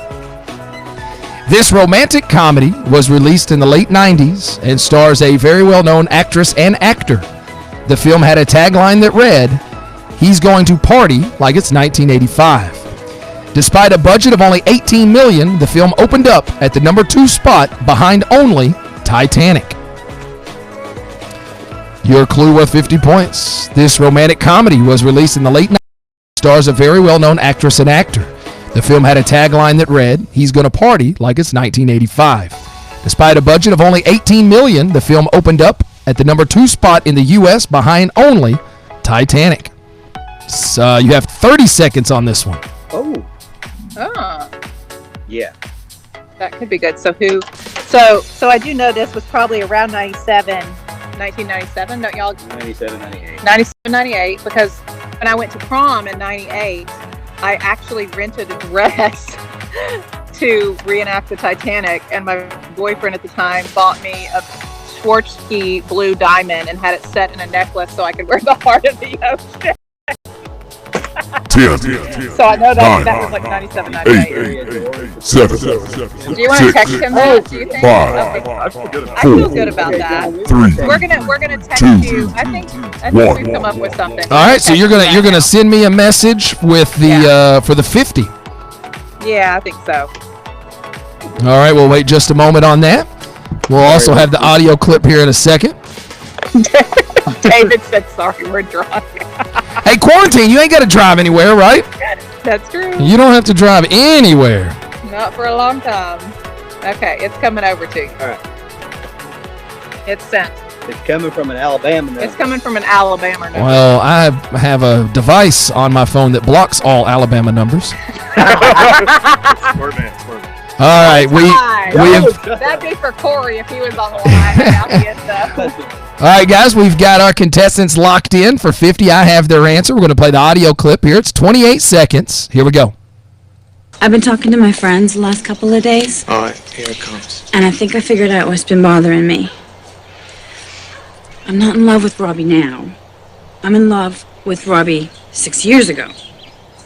This romantic comedy was released in the late 90s and stars a very well-known actress and actor. The film had a tagline that read, "He's going to party like it's 1985." Despite a budget of only $18 million, the film opened up at the number 2 spot behind only Titanic. Your clue worth 50 points. This romantic comedy was released in the late 90s and stars a very well-known actress and actor. The film had a tagline that read, "He's gonna party like it's 1985." Despite a budget of only $18 million, the film opened up at the number 2 spot in the U.S. behind only Titanic. So you have 30 seconds on this one. Oh. Oh, Yeah. that could be good. So who? So I do know this was probably around 1997, don't y'all? 97, 98. 97, 98, because when I went to prom in 98, I actually rented a dress to reenact the Titanic, and my boyfriend at the time bought me a Swarovski blue diamond and had it set in a necklace so I could wear the heart of the ocean. 10. So I know that 9, was like 97, 98. 8, 7. Do you want to text him that? Do you think? 5, Okay. I feel good about I feel good about that. 3. We're gonna text 2, you. I think 1. we've come up with something. All right, so you're gonna send me a message with the for the 50. Yeah, I think so. All right, we'll wait just a moment on that. We'll also have the audio clip here in a second. David said, sorry, we're drunk. Hey, quarantine, you ain't got to drive anywhere, right? That's true. You don't have to drive anywhere. Not for a long time. Okay, it's coming over to you. All right. It's sent. It's coming from an Alabama number. It's coming from an Alabama number. Well, I have a device on my phone that blocks all Alabama numbers. Smart man. All right, we have. That'd be for Corey if he was on the line. All right, guys, we've got our contestants locked in for 50. I have their answer. We're going to play the audio clip here. It's 28 seconds. Here we go. I've been talking to my friends the last couple of days. All right, here it comes. And I think I figured out what's been bothering me. I'm not in love with Robbie now. I'm in love with Robbie 6 years ago.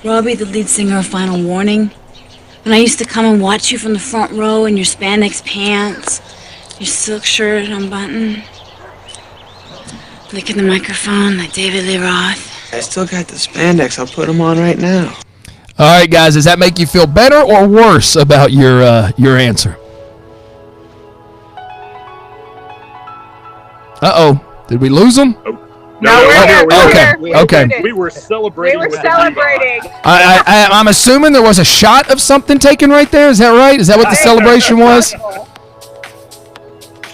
Robbie, the lead singer of Final Warning. When I used to come and watch you from the front row in your spandex pants, your silk shirt unbuttoned, licking the microphone like David Lee Roth. I still got the spandex. I'll put them on right now. All right, guys, does that make you feel better or worse about your answer? Uh-oh. Did we lose them? Okay. We were celebrating. I'm assuming there was a shot of something taken right there. Is that right? Is that what the celebration was?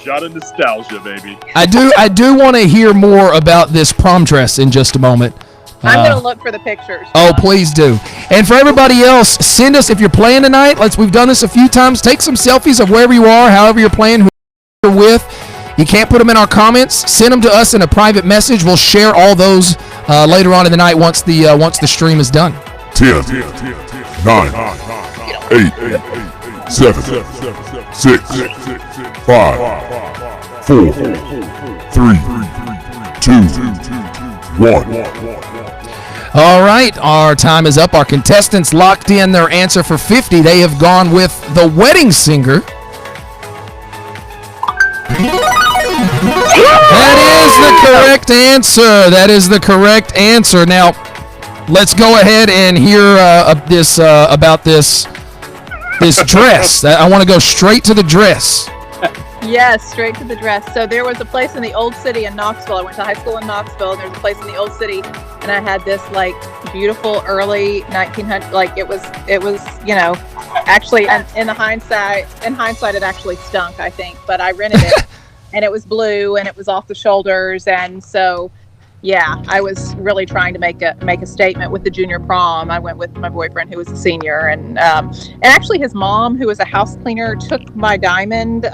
Shot of nostalgia, baby. I do want to hear more about this prom dress in just a moment. I'm going to look for the pictures. Oh, please do. And for everybody else, send us, if you're playing tonight, we've done this a few times, take some selfies of wherever you are, however you're playing, who you're with. You can't put them in our comments. Send them to us in a private message. We'll share all those later on in the night once the stream is done. 10, 9, 8, 7, 6, 5, 4, 3, 2, 1. All right, our time is up. Our contestants locked in their answer for 50. They have gone with The Wedding Singer. That is the correct answer. Now, let's go ahead and hear about this dress. I want to go straight to the dress. Yes, straight to the dress. So there was a place in the Old City in Knoxville. I went to high school in Knoxville, and there's a place in the Old City, and I had this beautiful early 1900. It was actually in hindsight it actually stunk, I think, but I rented it. And it was blue, and it was off the shoulders, and so, yeah, I was really trying to make a statement with the junior prom. I went with my boyfriend, who was a senior, and actually his mom, who was a house cleaner, took my diamond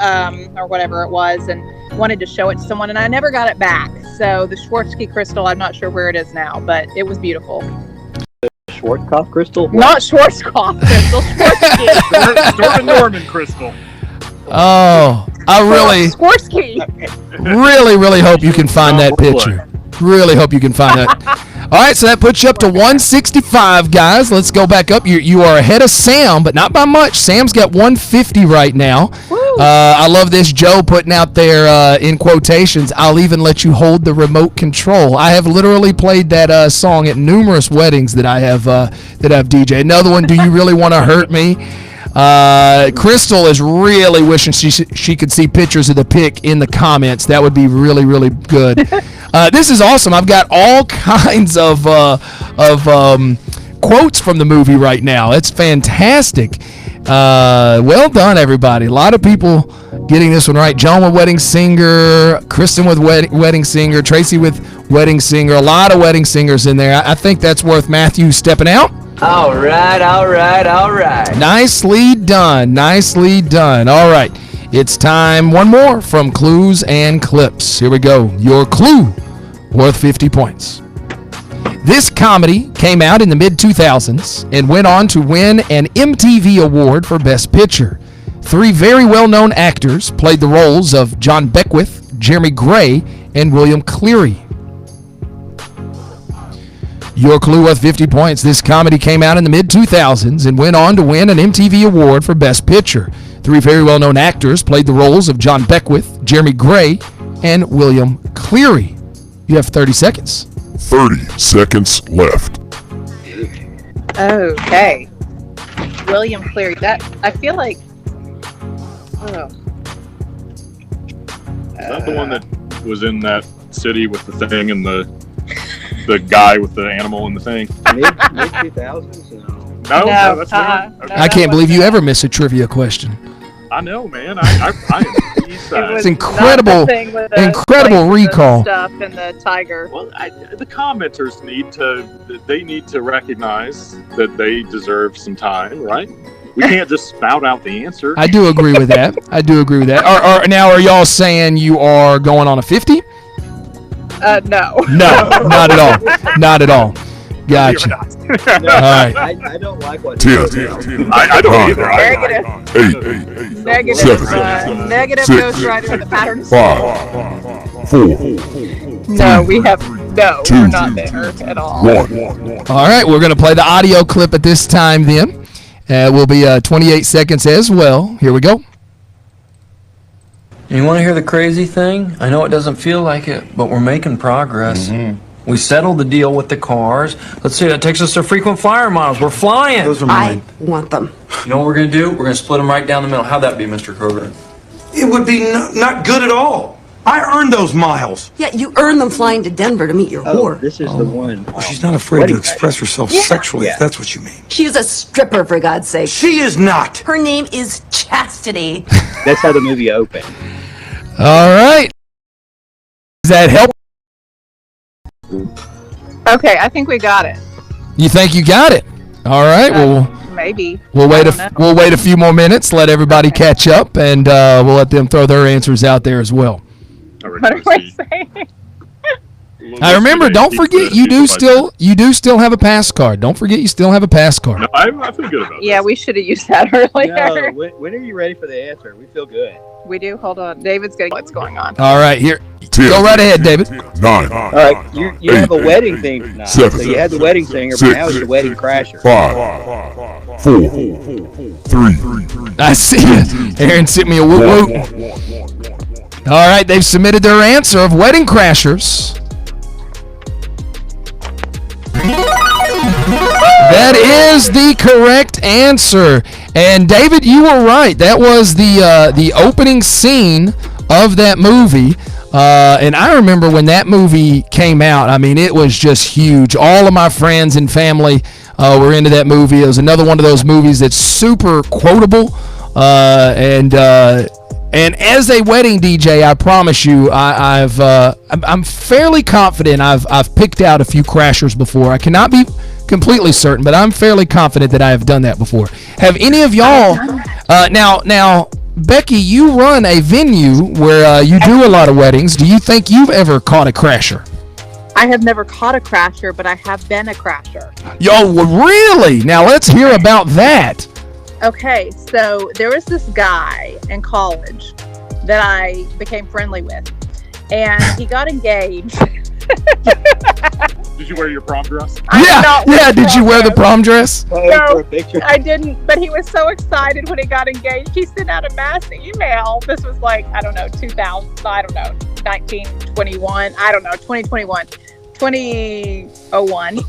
or whatever it was, and wanted to show it to someone, and I never got it back. So the Swarovski crystal, I'm not sure where it is now, but it was beautiful. Schwarzkopf crystal? Not Schwarzkopf crystal. Storm Norman crystal. Oh, I really hope you can find that picture. Really hope you can find that. All right, so that puts you up to 165, guys. Let's go back up. You are ahead of Sam, but not by much. Sam's got 150 right now. I love this. Joe putting out there in quotations, "I'll even let you hold the remote control." I have literally played that song at numerous weddings that I have DJ. Another one, "Do You Really Want to Hurt Me?" Crystal is really wishing she could see pictures of the pic in the comments. That would be really, really good. This is awesome. I've got all kinds of quotes from the movie right now. It's fantastic. Well done, everybody. A lot of people getting this one right. John with Wedding Singer, Kristen with Wedding Singer, Tracy with Wedding Singer. A lot of wedding singers in there. I think that's worth Matthew stepping out. All right. Nicely done. All right. It's time. One more from Clues and Clips. Here we go. Your clue, worth 50 points. This comedy came out in the mid-2000s and went on to win an MTV Award for Best Picture. 3 very well-known actors played the roles of John Beckwith, Jeremy Gray, and William Cleary. Your clue, worth 50 points. This comedy came out in the mid-2000s and went on to win an MTV Award for Best Picture. 3 very well-known actors played the roles of John Beckwith, Jeremy Gray, and William Cleary. You have 30 seconds. 30 seconds left. Okay. William Cleary. That, I feel like... Oh. Is that the one that was in that City with the thing and the guy with the animal and the thing? Mid 2000s? No, that's not. Okay. I can't believe you ever miss a trivia question. I know, man. I am pleased. It's incredible recall. Stuff and the tiger. Well, the commenters need to recognize that they deserve some time, right? We can't just spout out the answer. I do agree with that. Now, are y'all saying you are going on a 50? No. No, not at all. Not at all. Gotcha. No, all right. I don't like what. 10. I don't either. Negative. Negative 6, Ghost Rider in the pattern. 5, 4. No, we have no. 2, We're not there at all. 1. All right, we're going to play the audio clip at this time then. Will be 28 seconds as well. Here we go. You want to hear the crazy thing? I know it doesn't feel like it, but we're making progress. Mm-hmm. We settled the deal with the cars. Let's see, that takes us to frequent flyer miles. We're flying. Those are mine. I want them. You know what we're going to do? We're going to split them right down the middle. How'd that be, Mr. Kroger? It would be not good at all. I earned those miles. Yeah, you earned them flying to Denver to meet your whore. This is the one. Well, she's not afraid to express herself sexually, if that's what you mean. She's a stripper, for God's sake. She is not. Her name is Chastity. That's how the movie opened. All right. Does that help? Okay, I think we got it. You think you got it? All right. Well, maybe. We'll wait a few more minutes. Let everybody catch up, and we'll let them throw their answers out there as well. What are we saying? Now remember, don't forget you do still have a pass card. Don't forget you still have a pass card. No, I feel good about Yeah, we should have used that earlier. No, when are you ready for the answer? We feel good. We do. Hold on. David's getting what's going on. All right, here. Go right ahead, David. 9. All right, you have a wedding theme tonight. 7, So you had the wedding singer, but 6, now it's the wedding crasher. 5, 4, 3. I see it. Aaron sent me a whoop whoop. All right, they've submitted their answer of Wedding Crashers. That is the correct answer. And David, you were right. That was the opening scene of that movie. And I remember when that movie came out, I mean, it was just huge. All of my friends and family were into that movie. It was another one of those movies that's super quotable. And as a wedding DJ, I promise you, I'm fairly confident I've picked out a few crashers before. I cannot be completely certain, but I'm fairly confident that I have done that before. Have any of y'all? Now, Becky, you run a venue where you do a lot of weddings. Do you think you've ever caught a crasher? I have never caught a crasher, but I have been a crasher. Yo, really? Now let's hear about that. Okay, so there was this guy in college that I became friendly with, and he got engaged. Did you wear your prom dress? Yeah. Did you wear the prom dress? No, I didn't. But he was so excited when he got engaged. He sent out a mass email. This was like, I don't know, 2000, I don't know, 1921, I don't know, 2021, 2001.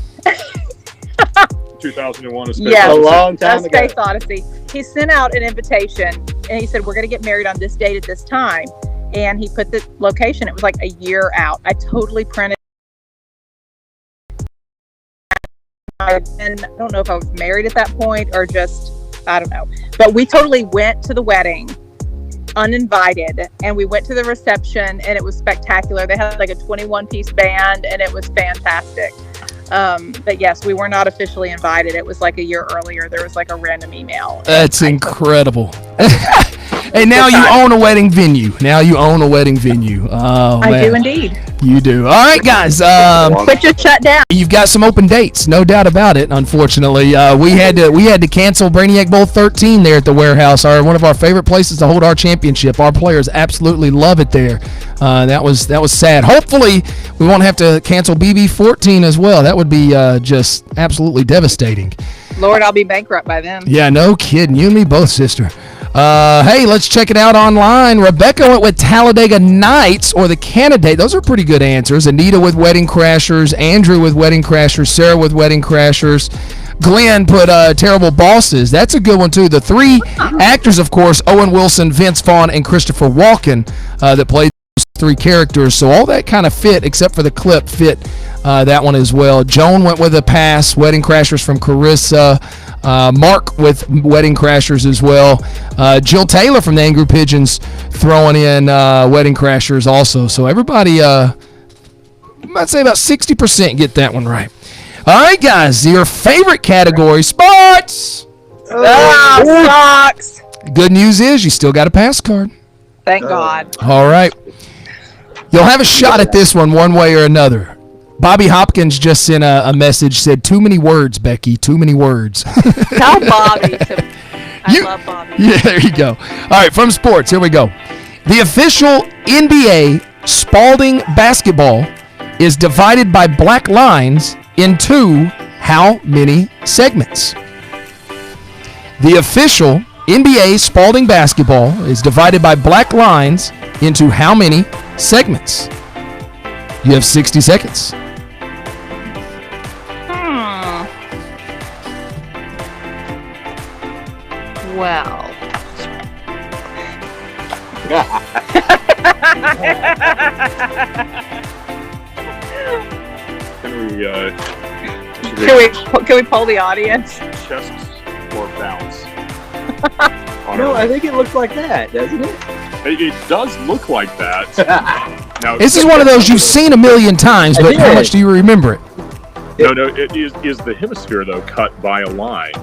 2001, a long time ago. Space Odyssey. He sent out an invitation, and he said, we're going to get married on this date at this time. And he put the location. It was like a year out. I totally printed. And I don't know if I was married at that point or just, I don't know. But we totally went to the wedding uninvited, and we went to the reception, and it was spectacular. They had like a 21-piece band, and it was fantastic. But yes, we were not officially invited. It was like a year earlier. There was like a random email. That's incredible. And now you own a wedding venue. Oh, I do indeed. You do. All right, guys. Quit your shut down. You've got some open dates, no doubt about it. Unfortunately, we had to cancel Brainiac Bowl 13 there at the warehouse. One of our favorite places to hold our championship. Our players absolutely love it there. That was sad. Hopefully, we won't have to cancel BB 14 as well. That would be just absolutely devastating. Lord, I'll be bankrupt by then. Yeah, no kidding. You and me both, sister. Hey, let's check it out online. Rebecca went with Talladega Nights or the Candidate. Those are pretty good answers. Anita with Wedding Crashers. Andrew with Wedding Crashers. Sarah with Wedding Crashers. Glenn put Terrible Bosses. That's a good one, too. The three actors, of course, Owen Wilson, Vince Vaughn, and Christopher Walken that played 3 characters. So all that kind of fit, except for the clip, fit that one as well. Joan went with a pass. Wedding Crashers from Carissa. Mark with Wedding Crashers as well. Jill Taylor from the Angry Pigeons throwing in Wedding Crashers also. So everybody, I'd say about 60% get that one right. All right, guys, your favorite category, sports. Socks. Good news is you still got a pass card. Thank God. All right. You'll have a shot at this one way or another. Bobby Hopkins just sent a message, said, too many words, Becky, too many words. Tell Bobby I love Bobby. Yeah, there you go. All right, from sports, here we go. The official NBA Spalding basketball is divided by black lines into how many segments? The official NBA Spalding basketball is divided by black lines into how many segments? You have 60 seconds. Well. Can we poll the audience? Chest or bounce? No, I think it looks like that, doesn't it? It does look like that. Now, This is one of those you've seen a million times, but how much do you remember it? No, it is the hemisphere, though, cut by a line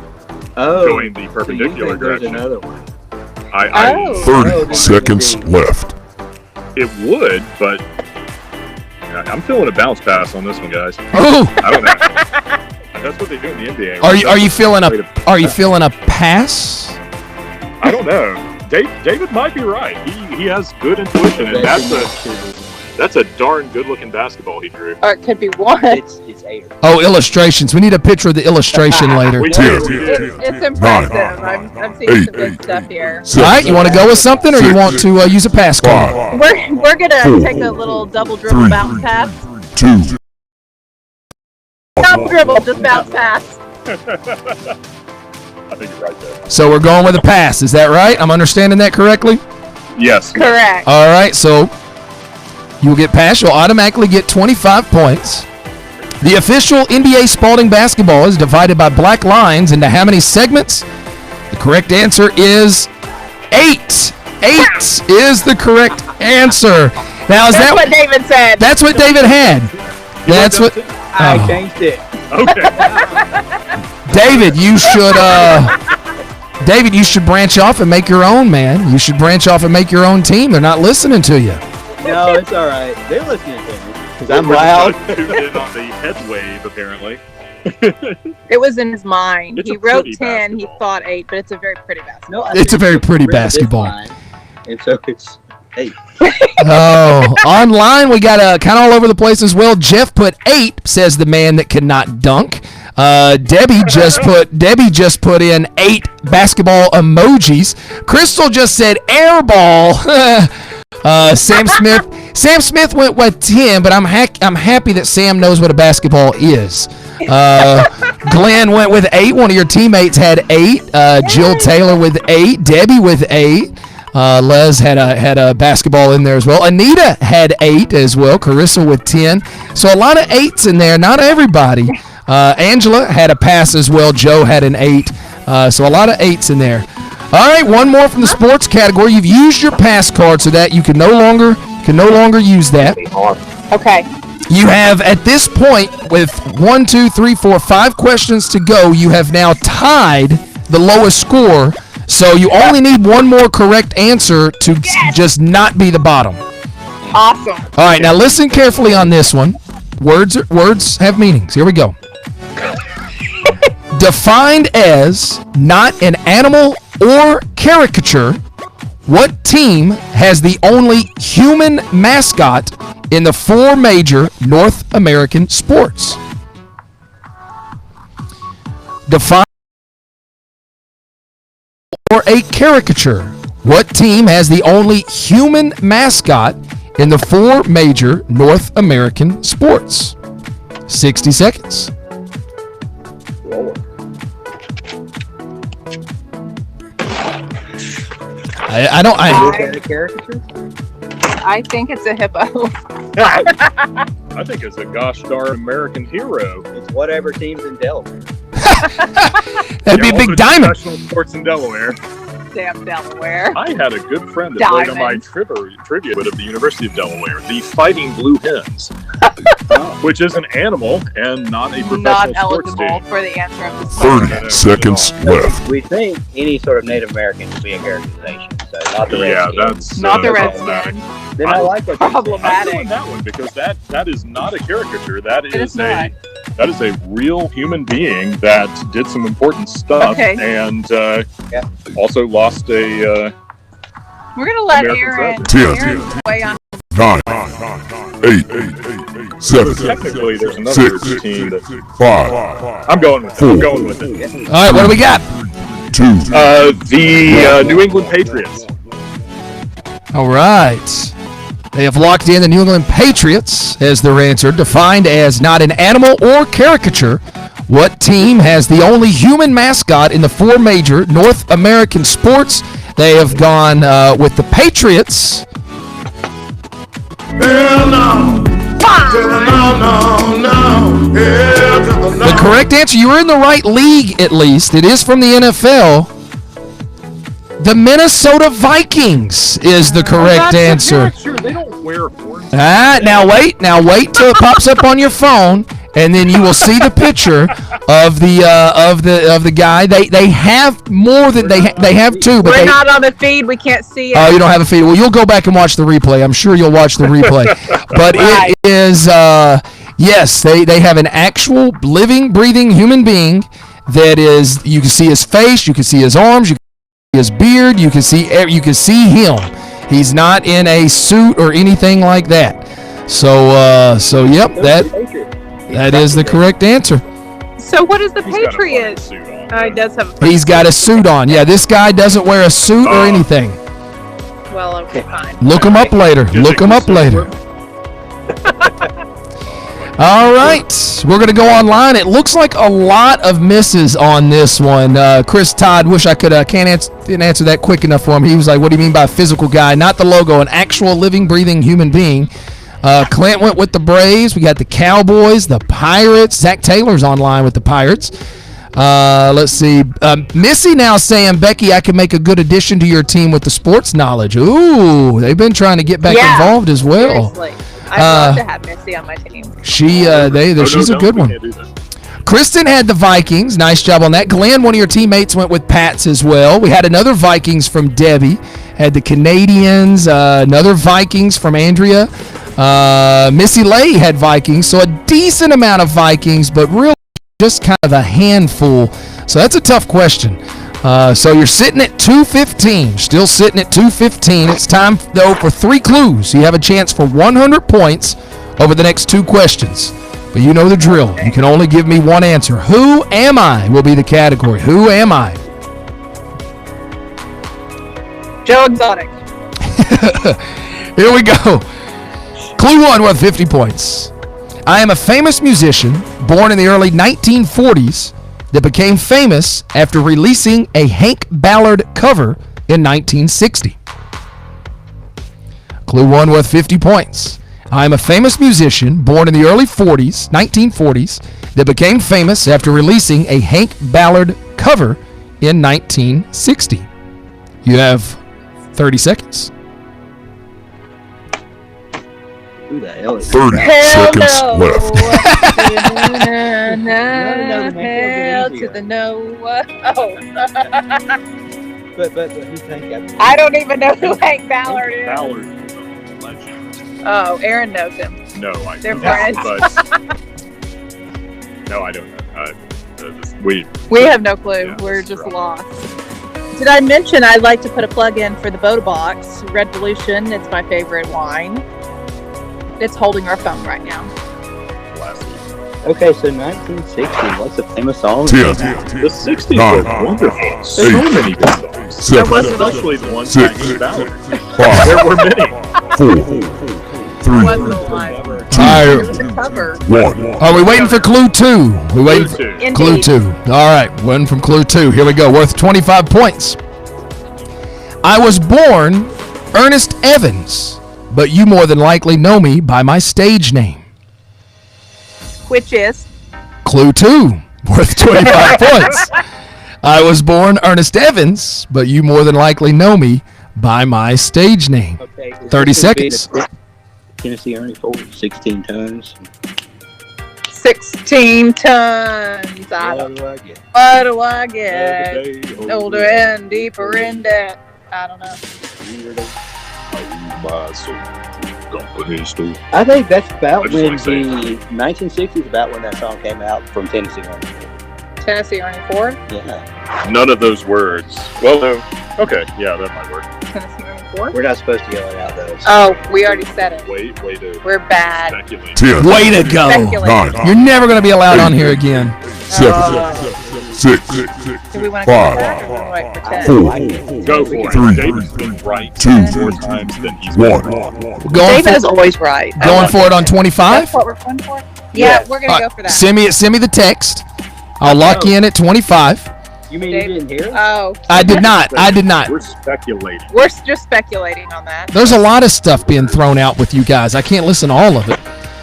going the perpendicular direction. There's another one. 30 seconds left. It would, but I'm feeling a bounce pass on this one, guys. Oh! I don't know. That's what they do in the NBA. Are you feeling a pass? I don't know. David might be right. He has good intuition, and that's a darn good-looking basketball he drew. Or it could be one. It's 8. Oh, illustrations. We need a picture of the illustration later. It's impressive. I'm seeing some good stuff here. All right, you want to go with something, or you want to use a pass card? We're gonna take a little double dribble bounce pass. 2. Not dribble, just bounce pass. I think you're right there. So we're going with a pass. Is that right? I'm understanding that correctly? Yes. Correct. All right, so you'll get pass. You'll automatically get 25 points. The official NBA Spalding basketball is divided by black lines into how many segments? The correct answer is 8. 8 is the correct answer. Now, That's what David said. That's what David had. That's what. I changed it. Okay. David, you should branch off and make your own, man. You should branch off and make your own team. They're not listening to you. No, it's all right. They're listening to me because I'm loud. Tuned in on the head wave, apparently. It was in his mind. It's He a wrote pretty 10. He thought 8, but it's a very pretty basketball. No, It's a very pretty basketball. And so it's 8. Oh, online we got kind of all over the place as well. Jeff put 8, says the man that cannot dunk. Debbie just put in 8 basketball emojis. Crystal just said air ball. Sam Smith went with 10, but I'm happy that Sam knows what a basketball is. Glenn went with 8. One of your teammates had 8. Jill Taylor with 8. Debbie with 8. Les had a basketball in there as well. Anita had 8 as well. Carissa with 10. So a lot of 8s in there. Not everybody. Angela had a pass as well. Joe had an 8. So a lot of 8s in there. All right, one more from the sports category. You've used your pass card, so that you can no longer use that. Okay. You have, at this point, with 1, 2, 3, 4, 5 questions to go, you have now tied the lowest score. So you only need one more correct answer to just not be the bottom. Awesome. All right, now listen carefully on this one. Words have meanings. Here we go. Defined as not an animal or caricature, what team has the only human mascot in the 4 major North American sports? Defined or a caricature. What team has the only human mascot in the 4 major North American sports? 60 seconds. I think it's a hippo. I think it's a gosh darn American hero. It's whatever team's in Delaware. That'd be a big diamond. Professional sports in Delaware. Damn Delaware. I had a good friend that played on my trivia at the University of Delaware, the Fighting Blue Hens, which is an animal and not a professional Not sports eligible team. for the answer of this 30 seconds left. We think any sort of Native American would be a characterization, so not the Yeah, Redskins. that's Not the problematic. Redskins. Then I like what you said. I'm Problematic. doing that one because that is not a caricature. That It is is not. that is a real human being that did some important stuff Okay. and also lost a. We're gonna let American Aaron weigh on. 9, 8, 7, Technically, there's another 6, team that 5, I'm going with it. I'm going with it. All right, what do we got? 2, The New England Patriots. All right. They have locked in the New England Patriots as their answer, defined as not an animal or caricature. What team has the only human mascot in the 4 major North American sports? They have gone with the Patriots. The correct answer, you were in the right league at least. It is from the NFL. The Minnesota Vikings is the correct answer. They don't wear horns. Now wait till it pops up on your phone, and then you will see the picture of the guy. They have more than they have 2, but We're they. not on the feed. We can't see it. Oh, you don't have a feed. Well, you'll go back and watch the replay. I'm sure you'll watch the replay. But Right. it is yes, they have an actual living, breathing human being that is. You can see his face. You can see his arms. You can see his beard. You can see him. He's not in a suit or anything like that. So yep, that is the correct answer. So what is the Patriots? He does have. He's got a suit on. Yeah, this guy doesn't wear a suit or anything. Well, okay, fine. Look him up later. Look him up later. All right, we're going to go online. It looks like a lot of misses on this one. Chris Todd, wish I could, didn't answer that quick enough for him. He was like, what do you mean by a physical guy? Not the logo, an actual living, breathing human being. Clint went with the Braves. We got the Cowboys, the Pirates. Zach Taylor's online with the Pirates. Let's see. Missy now saying, Becky, I can make a good addition to your team with the sports knowledge. Ooh, they've been trying to get back involved as well. Seriously. I'd love to have Missy on my team. She's a good one. Kristen had the Vikings. Nice job on that. Glenn, one of your teammates, went with Pats as well. We had another Vikings from Debbie. Had the Canadians. Another Vikings from Andrea. Missy Lay had Vikings. So a decent amount of Vikings, but really just kind of a handful. So that's a tough question. So you're sitting at 215. Still sitting at 215. It's time, though, for 3 clues. You have a chance for 100 points over the next 2 questions. But you know the drill. You can only give me one answer. Who am I will be the category. Who am I? Joe Exotic. Here we go. Clue 1 worth 50 points. I am a famous musician born in the early 1940s that became famous after releasing a Hank Ballard cover in 1960. Clue 1 worth 50 points. I am a famous musician born in the early 1940s, that became famous after releasing a Hank Ballard cover in 1960. You have 30 seconds. Who the hell is 30 seconds left. Hell to the no. Oh. But who's Hank? I don't even know who Hank Ballard is. Ballard is a legend. Oh, Aaron knows him. No, I They're don't. friends. But no, I don't know. We have no clue. We're just lost. Did I mention I'd like to put a plug in for the Boda Box Red Volution? It's my favorite wine. It's holding our phone right now. Okay, so 1960. What's a famous song? 10, The 60s 9, were wonderful. So 8, many good songs. 7, That wasn't actually the one 6, Hank Ballard. 5, There were many. 4, 3, Wasn't a wine. All It's a cover. 1. Are we waiting for clue 2? We waiting for Clue 2. clue 2. All right, one from clue 2. Here we go. Worth 25 points. I was born Ernest Evans but you more than likely know me by my stage name. Which is? Clue 2, worth 25 points. I was born Ernest Evans, but you more than likely know me by my stage name. Okay, 30 seconds. Tennessee Ernie Ford, 16 tons. 16 tons. What do I get? What do I get? Older and deeper in debt. I don't know. I think that's about when the 1960s, about when that song came out from Tennessee Ernie Ford. Tennessee Ernie Ford? Yeah. None of those words. Well, no. Okay, yeah, that might work. Tennessee Ernie Ford? We're not supposed to yell it out, though. Oh, we already said it. Way to We're bad. speculate. 10. Way to go. Speculate. 9. You're never going to be allowed on here again. 7. 6. Do we want to go 5. for that or do we wait for 10? 4. Go for it. 3. David's been right 2. more times than he's 1. been wrong. Going David for, is always right. going for it on 25? That's what we're going for? Yeah, we're going to go for that. Send me the text. I'll lock you in at 25. You mean you didn't hear it? Oh. I did not. We're speculating. We're just speculating on that. There's a lot of stuff being thrown out with you guys. I can't listen to all of it.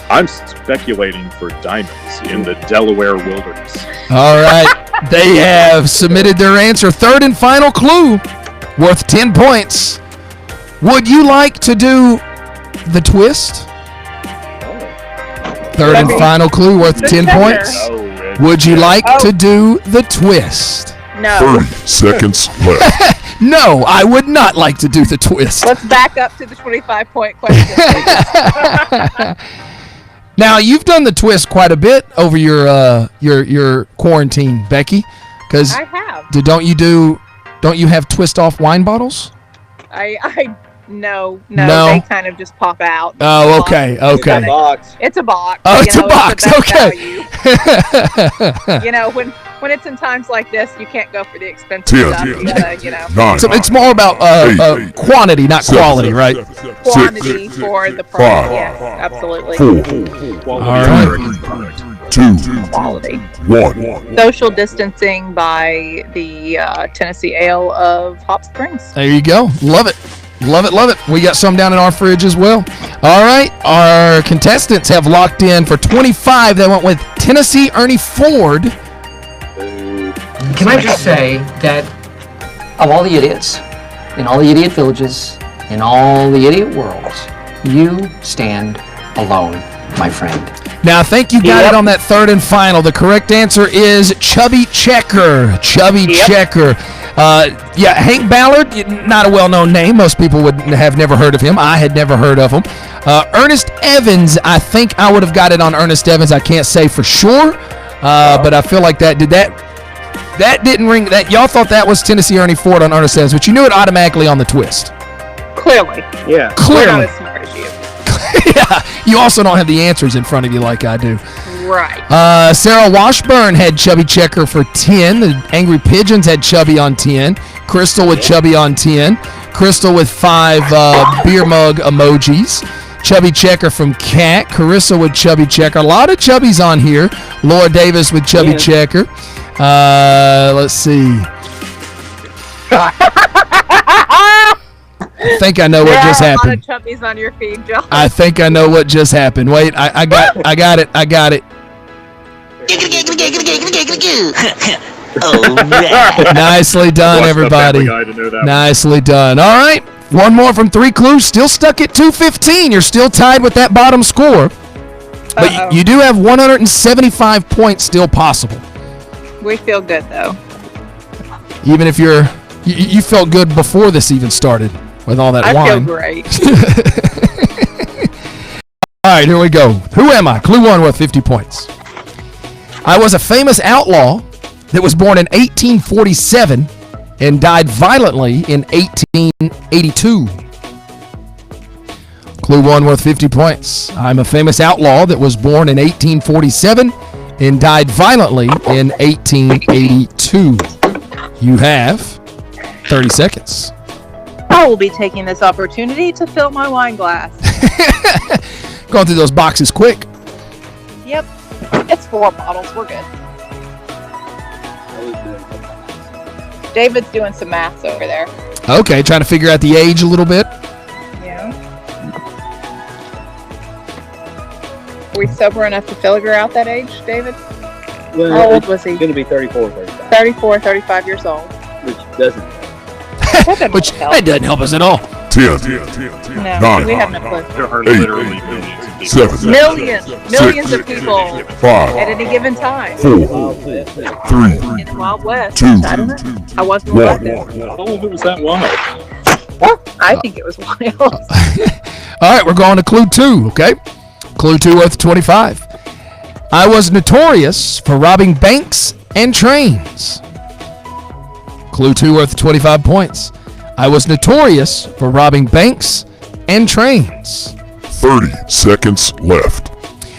I'm speculating for diamonds in the Delaware wilderness. All right. They have submitted their answer. Third and final clue, worth 10 points. Would you like to do the twist? Third and final clue, worth 10 points. Would you like to do the twist? No. 30 seconds left. No, I would not like to do the twist. Let's back up to the 25-point question. Now, you've done the twist quite a bit over your quarantine, Becky. Because I have. Don't you have twist off wine bottles? No, they kind of just pop out. Oh, okay. It's a box. It's a box. Oh, it's a box. Okay. When it's in times like this, you can't go for the expensive 10. stuff. You gotta, 9. So it's more about quantity, not 7, quality, right? quantity for the product. Yes, absolutely. 4. All right. 2. Quality. 1. Social distancing by the Tennessee Ale of Hop Springs. There you go. Love it. Love it, love it. We got some down in our fridge as well. All right, our contestants have locked in for 25. They went with Tennessee Ernie Ford. Can I just say that of all the idiots, in all the idiot villages, in all the idiot worlds, you stand alone, my friend. Now, I think you got it on that third and final. The correct answer is Chubby Checker. Chubby Checker. Hank Ballard, not a well-known name. Most people would have never heard of him. I had never heard of him. Ernest Evans, I think I would have got it on Ernest Evans. I can't say for sure, but I feel like that didn't ring. That y'all thought that was Tennessee Ernie Ford on Ernest Evans, but you knew it automatically on the twist. Clearly. Yeah. We're not as smart as you. Yeah. You also don't have the answers in front of you like I do. Right. Sarah Washburn had Chubby Checker for 10. The Angry Pigeons had Chubby on 10. Crystal with Chubby on 10. Crystal with 5 beer mug emojis. Chubby Checker from Cat. Carissa with Chubby Checker. A lot of Chubbies on here. Laura Davis with Chubby Checker. Let's see. I think I know what just happened. A lot of chubbies on your feed, Joe. I think I know what just happened. Wait, I got it. All right. Nicely done, everybody. Nicely done. All right, one more from 3 clues. Still stuck at 215. You're still tied with that bottom score. But you do have 175 points still possible. We feel good, though. Even if you felt good before this even started with all that wine. I feel great. All right, here we go. Who am I? Clue 1 worth 50 points. I was a famous outlaw that was born in 1847 and died violently in 1882. Clue 1 worth 50 points. I'm a famous outlaw that was born in 1847 and died violently in 1882. You have 30 seconds. I will be taking this opportunity to fill my wine glass. Going through those boxes quick. Yep. It's 4 bottles. We're good. David's doing some maths over there. Okay, trying to figure out the age a little bit. Yeah. Are we sober enough to figure out that age, David? Well, How old was he? He's going to be 34, 35. 34, 35 years old. Which doesn't. Which that doesn't help us at all. 10, No, 9, we have no clue. There are 8, literally millions of people. 7, Millions of people 5, at any given time 4, 3, in the Wild West. 2, I don't know. I wasn't alive then. I don't know if it was that wild. I think it was wild. All right, we're going to clue 2, okay? Clue 2 worth 25. I was notorious for robbing banks and trains. Clue 2 worth 25 points. I was notorious for robbing banks and trains. 30 seconds left.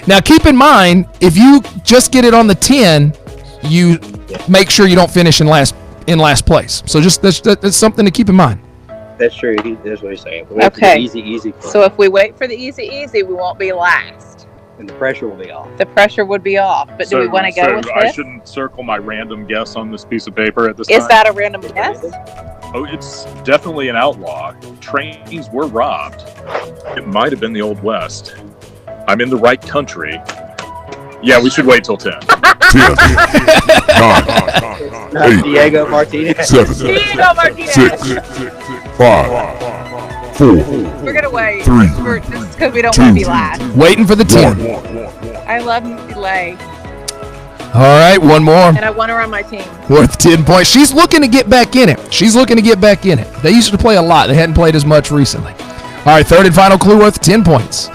Now keep in mind, if you just get it on the 10, you make sure you don't finish in last place. So just that's something to keep in mind. That's true. That's what he's saying. Okay. Easy. So if we wait for the easy, we won't be last. And the pressure will be off. The pressure would be off. But do we want to go with I this? shouldn't circle my random guess on this piece of paper at this time? Is that a random guess? Oh, it's definitely an outlaw. Trains were robbed. It might have been the Old West. I'm in the right country. Yeah, we should wait till 10. 10, 9, 8, Diego Martinez. 7, Diego Martinez. 6, 5, 4, We're going to wait. 3, Just because we don't want to be last. Waiting for the 10. I love delay. All right, one more. And I want her on my team. Worth 10 points. She's looking to get back in it. They used to play a lot. They hadn't played as much recently. All right, third and final clue worth 10 points.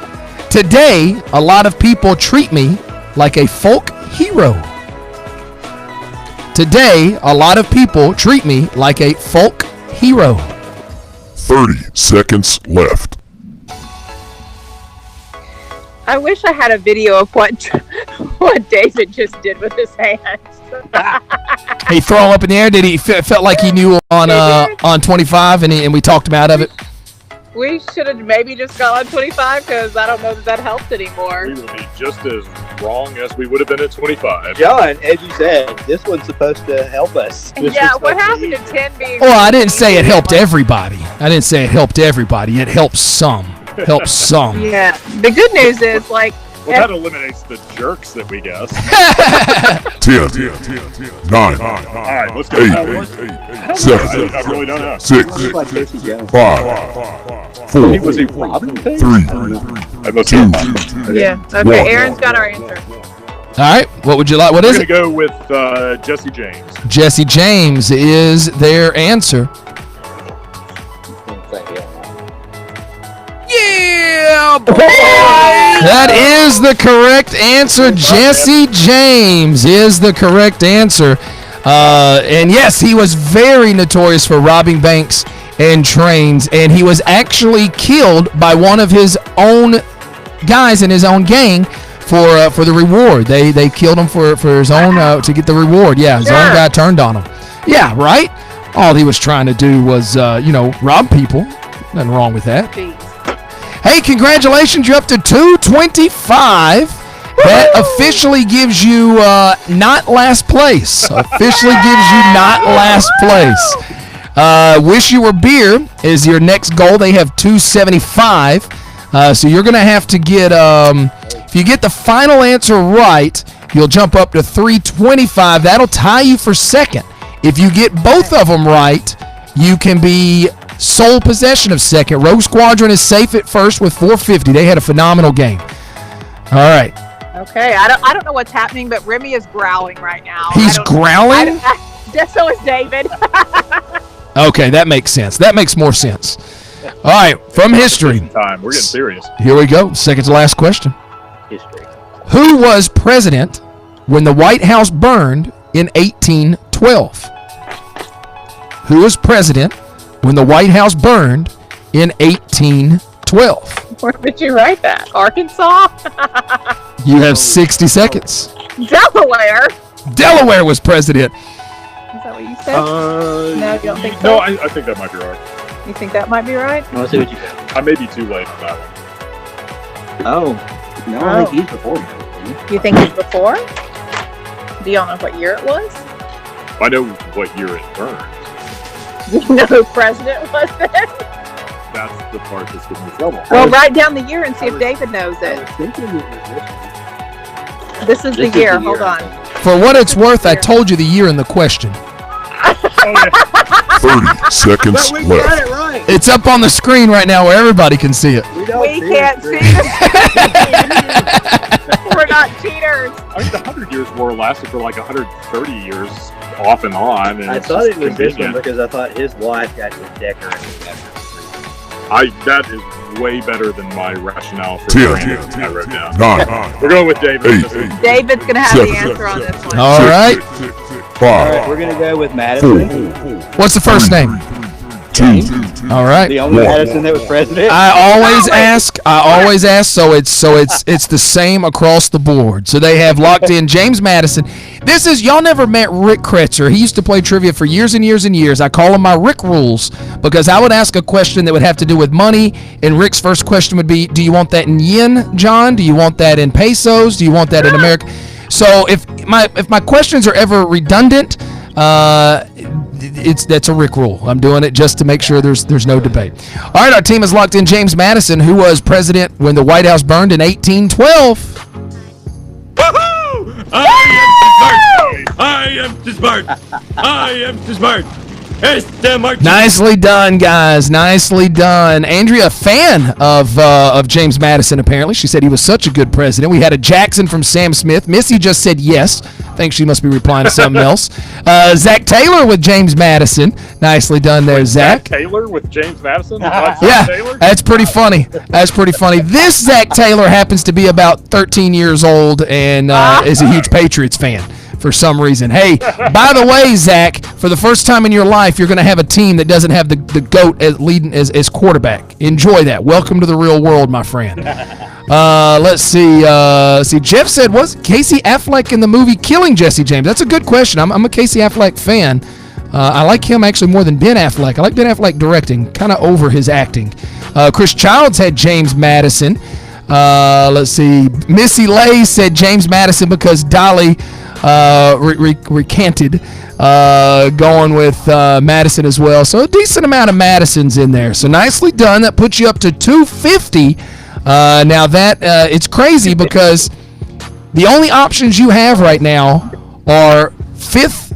Today, a lot of people treat me like a folk hero. Today, a lot of people treat me like a folk hero. 30 seconds left. I wish I had a video of what David just did with his hands. He throw him up in the air. Did he felt like he knew on 25 and we talked him out of it? We should have maybe just gone on 25 because I don't know that helped anymore. We would be just as wrong as we would have been at 25. John, as you said, this one's supposed to help us. Yeah, what happened to 10 being... Well, I didn't say it helped everybody. It helps some. Yeah. The good news is, like... Well, that eliminates the jerks that we guess. 10, 9, All right, let's go. 8, I 7, really don't know. 6, 5, 4, Was he robbing things? 3, 2, Yeah. Okay, 1. Aaron's got our answer. All right, what would you like? What is We're it? going to go with Jesse James. Jesse James is their answer. Yeah, boy! That is the correct answer. Jesse James is the correct answer. And yes, he was very notorious for robbing banks and trains, and he was actually killed by one of his own guys in his own gang for the reward. They killed him for his own to get the reward. Yeah, his own guy turned on him. Yeah, right. All he was trying to do was rob people. Nothing wrong with that. Hey, congratulations! You're up to 225. That officially gives you not last place. Wish You Were Beer is your next goal. They have 275. So you're going to have to get, if you get the final answer right, you'll jump up to 325. That'll tie you for second. If you get both of them right, you can be sole possession of second. Rogue Squadron is safe at first with 450. They had a phenomenal game. All right. Okay, I don't know what's happening, but Remy is growling right now. He's growling? So is David. Okay, that makes sense. That makes more sense. All right, from history. Time. We're getting serious. Here we go. Second to last question. History. Who was president when the White House burned in 1812? Who was president when the White House burned in 1812? Where did you write that? Arkansas? You have 60 seconds. Delaware. Delaware was president. Is that what you said? No, you don't think so? No, I think that might be right. You think that might be right? Let's see what you got. I may be too late for that one. Oh. No, I think he's before me. You think it's before? Do y'all know what year it was? I know what year it burned. Do you know who president was then? That's the part that's getting me in trouble. Well, write down the year and see if David knows it. This is the year. Hold on. For what it's worth, I told you the year in the question. 30 seconds But we left. got it right. It's up on the screen right now where everybody can see it. We can't see it. We're not cheaters. I mean, the 100 Years War lasted for like 130 years off and on. And I it's thought just it was this one convenient. because I thought his wife got to decorate it. That is way better than my rationale for 10, Brandon I wrote down. 9, We're going with David. 8, David's going to have the 7, answer on this one. All right. 5, All right, we're going to go with Madison. 4, What's the first name? 2, All right. The only 1. Madison that was president. I always ask, so it's the same across the board. So they have locked in James Madison. This is, y'all never met Rick Kretzer. He used to play trivia for years and years and years. I call him my Rick rules because I would ask a question that would have to do with money, and Rick's first question would be, do you want that in yen, John? Do you want that in pesos? Do you want that in America? So if my questions are ever redundant, that's a Rick rule. I'm doing it just to make sure there's no debate. All right, our team has locked in James Madison, who was president when the White House burned in 1812. Woohoo! I am too smart. I am too smart. Nicely done, guys. Nicely done. Andrea, a fan of James Madison, apparently. She said he was such a good president. We had a Jackson from Sam Smith. Missy just said yes. I think she must be replying to something else. Zach Taylor with James Madison. Nicely done there, Zach. Taylor with James Madison? Yeah, Taylor? that's pretty funny. That's pretty funny. This Zach Taylor happens to be about 13 years old and is a huge Patriots fan for some reason. Hey, by the way, Zach, for the first time in your life, you're going to have a team that doesn't have the GOAT as leading as quarterback. Enjoy that. Welcome to the real world, my friend. Let's see. Jeff said, was Casey Affleck in the movie Killing Jesse James? That's a good question. I'm a Casey Affleck fan. I like him actually more than Ben Affleck. I like Ben Affleck directing, kind of over his acting. Chris Childs had James Madison. Let's see. Missy Lay said James Madison because Dolly recanted, going with Madison as well. So a decent amount of Madisons in there. So nicely done. That puts you up to 250. Now that it's crazy because the only options you have right now are 5th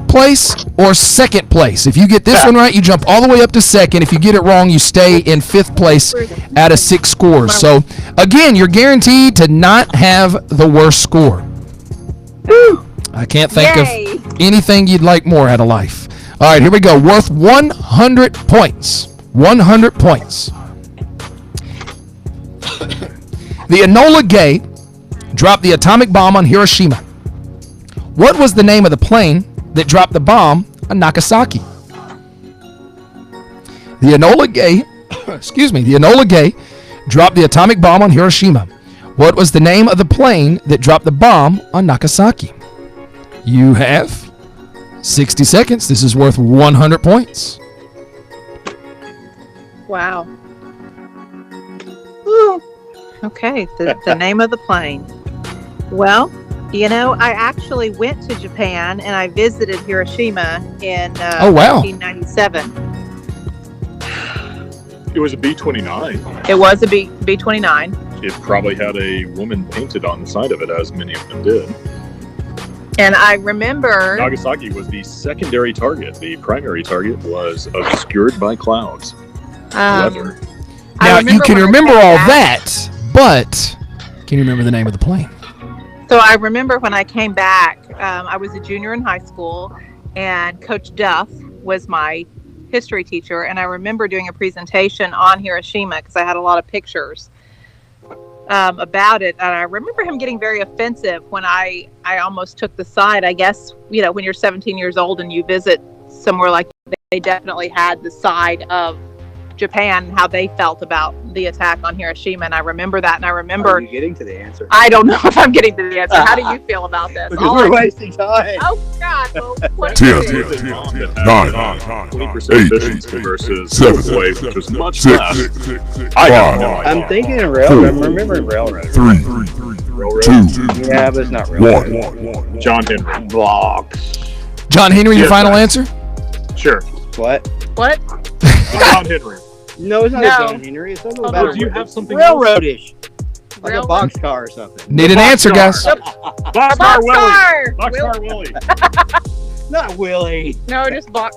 place or 2nd place. If you get this one right, you jump all the way up to 2nd. If you get it wrong, you stay in 5th place out of 6 scores. So again, you're guaranteed to not have the worst score. I can't think of anything you'd like more out of life. All right, here we go. Worth 100 points. 100 points. The Enola Gay dropped the atomic bomb on Hiroshima. What was the name of the plane that dropped the bomb on Nagasaki? The Enola Gay, the Enola Gay dropped the atomic bomb on Hiroshima. What was the name of the plane that dropped the bomb on Nagasaki? You have 60 seconds. This is worth 100 points. Wow. Ooh. Okay, the name of the plane. Well, you know, I actually went to Japan and I visited Hiroshima in 1997. It was a B-29. It was a B-29. It probably had a woman painted on the side of it, as many of them did. And I remember... Nagasaki was the secondary target. The primary target was obscured by clouds. Weather. Now, you can remember all that, but can you remember the name of the plane? So I remember when I came back, I was a junior in high school, and Coach Duff was my history teacher, and I remember doing a presentation on Hiroshima because I had a lot of pictures about it, and I remember him getting very offensive when I almost took the side. I guess, you know, when you're 17 years old and you visit somewhere like that, they definitely had the side of Japan, how they felt about the attack on Hiroshima, and I remember that, and I remember... Are you getting to the answer? I don't know if I'm getting to the answer. How do you feel about this? Because we're wasting time. Oh, God. Well, what 10, 9, 20% efficiency versus 7, wave, which was much 6, less. 5, I'm thinking of railroad. I'm remembering railroad. 3, 2, yeah, but it's not railroad. 1. John Henry. Blocks. John Henry, your final answer? Sure. What? What? John Henry. No, it's not No. a John Henry. It's something about do you have something railroadish, like a Railroad? boxcar or something. Need an answer, guys. Boxcar Boxcar! Boxcar Willie. Not Willie. No, just box.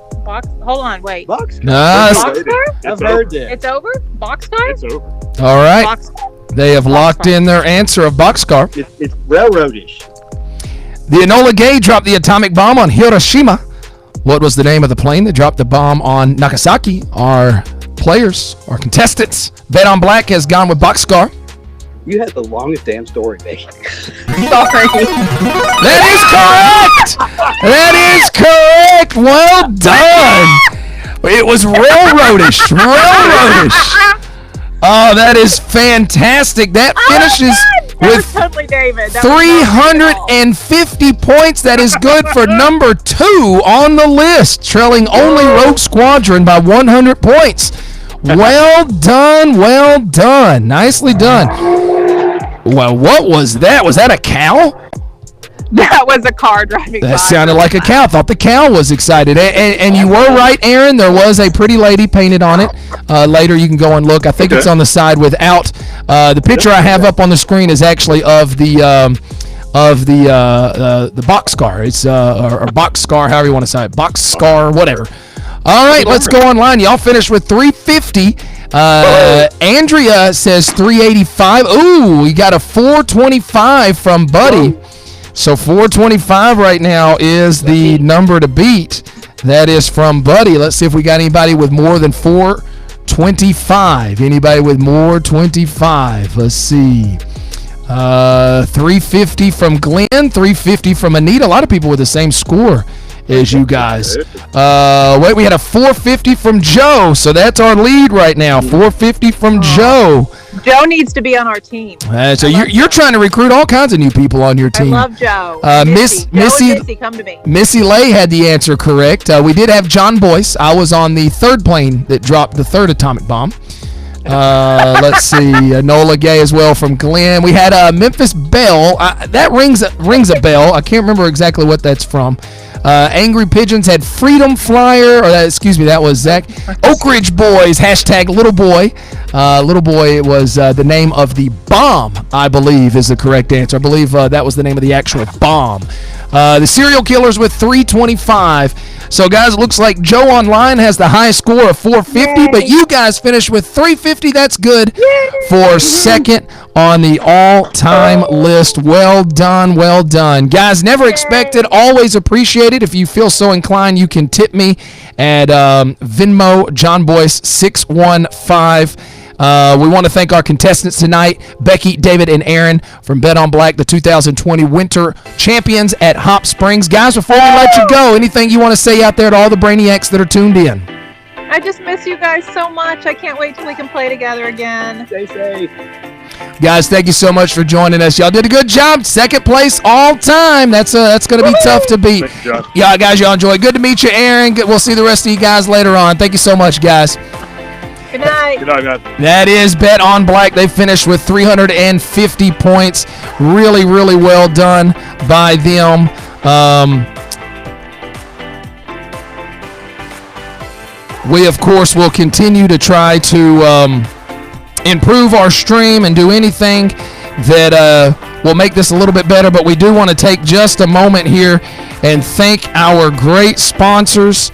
Hold on, wait. Boxcar. Nah, Boxcar? I've heard that. It's over? Boxcar? It's over. all right. Boxcar. They have locked in their answer of boxcar. It's railroadish. The Enola Gay dropped the atomic bomb on Hiroshima. What was the name of the plane that dropped the bomb on Nagasaki? Our players, our contestants. Bet on Black has gone with boxcar. You had the longest damn story, Becky. Sorry. That is correct. That is correct. Well done. It was railroadish. Railroadish. Oh, that is fantastic. That finishes with Totally David. 350 points. That is good for number 2 on the list, trailing only Rogue Squadron by 100 points. Well done. Well done. Nicely done. Well, what was that? Was that a cow? That was a car driving by. That sounded like a cow. Thought the cow was excited. And you were right, Aaron. There was a pretty lady painted on it. Later you can go and look. I think it's on the side without. The picture I have up on the screen is actually of the boxcar. It's or boxcar, however you want to say it. Boxcar, whatever. All right, let's go online. Y'all finished with 350. Andrea says 385. Ooh, we got a 425 from Buddy. So 425 right now is the number to beat. That is from Buddy. Let's see if we got anybody with more than 425. Anybody with more 25? Let's see. 350 from Glenn, 350 from Anita. A lot of people with the same score as you guys. Wait, we had a 450 from Joe, so that's our lead right now. 450 from Joe. Joe needs to be on our team. So you're trying to recruit all kinds of new people on your team. I love Joe. Missy, come to me. Missy Lay had the answer correct. We did have John Boyce. I was on the third plane that dropped the third atomic bomb. Let's see. Nola Gay as well from Glenn. We had Memphis Bell. That rings a bell. I can't remember exactly what that's from. Angry Pigeons had Freedom Flyer, that was Zach. Oak Ridge Boys, hashtag Little Boy. Little Boy was the name of the bomb, I believe, is the correct answer. I believe that was the name of the actual bomb. The Serial Killers with 325. So, guys, it looks like Joe online has the highest score of 450, but you guys finished with 350. That's good for second on the all-time list. Well done, well done. Guys, never expected, always appreciated. If you feel so inclined, you can tip me at Venmo, John Boyce 615. We want to thank our contestants tonight, Becky, David, and Aaron from Bet on Black, the 2020 Winter Champions at Hop Springs. Guys, before we let you go, anything you want to say out there to all the Brainiacs that are tuned in? I just miss you guys so much. I can't wait till we can play together again. Stay safe. Guys, thank you so much for joining us. Y'all did a good job. Second place all time. That's going to be tough to beat. Yeah, guys, y'all enjoy. Good to meet you, Aaron. We'll see the rest of you guys later on. Thank you so much, guys. Good night. Good night, man. That is Bet on Black. They finished with 350 points. Really, really well done by them. We, of course, will continue to try to improve our stream and do anything that will make this a little bit better. But we do want to take just a moment here and thank our great sponsors.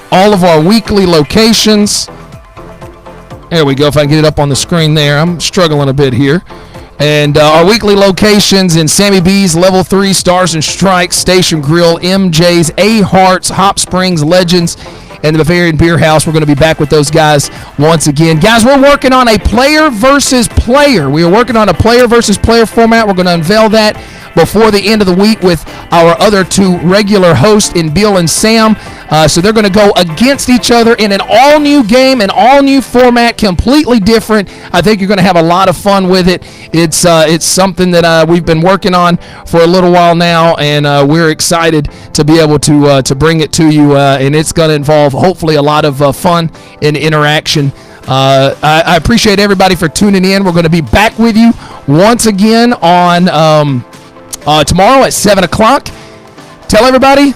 All of our weekly locations. There we go. If I can get it up on the screen there. I'm struggling a bit here. And our weekly locations in Sammy B's, Level 3, Stars and Strikes, Station Grill, MJ's, A Hearts, Hop Springs, Legends, and the Bavarian Beer House. We're going to be back with those guys once again. Guys, we're working on a player versus player. We are working on a player versus player format. We're going to unveil that before the end of the week with our other two regular hosts in Bill and Sam. So they're going to go against each other in an all-new game, an all-new format, completely different. I think you're going to have a lot of fun with it. It's something that we've been working on for a little while now, and we're excited to be able to bring it to you. And it's going to involve, hopefully, a lot of fun and interaction. I appreciate everybody for tuning in. We're going to be back with you once again on tomorrow at 7 o'clock. Tell everybody.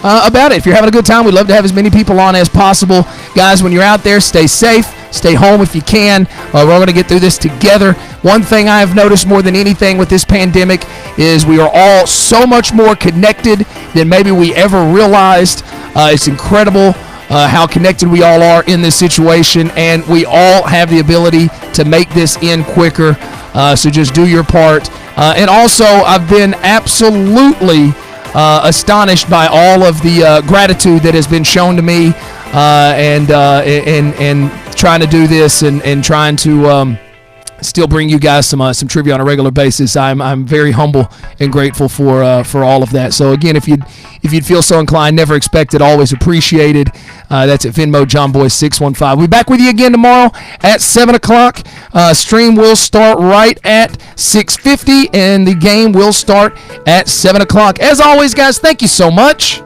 about it. If you're having a good time, we'd love to have as many people on as possible. Guys, when you're out there, stay safe. Stay home if you can. We're going to get through this together. One thing I have noticed more than anything with this pandemic is we are all so much more connected than maybe we ever realized. It's incredible how connected we all are in this situation, and we all have the ability to make this end quicker. So just do your part. And also, I've been absolutely astonished by all of the gratitude that has been shown to me, and trying to do this and trying to still bring you guys some trivia on a regular basis. I'm very humble and grateful for all of that. So again, if you'd feel so inclined, never expected, always appreciated. That's at Venmo John Boy 615. We'll be back with you again tomorrow at 7 o'clock. Stream will start right at 6:50, and the game will start at 7 o'clock. As always, guys, thank you so much.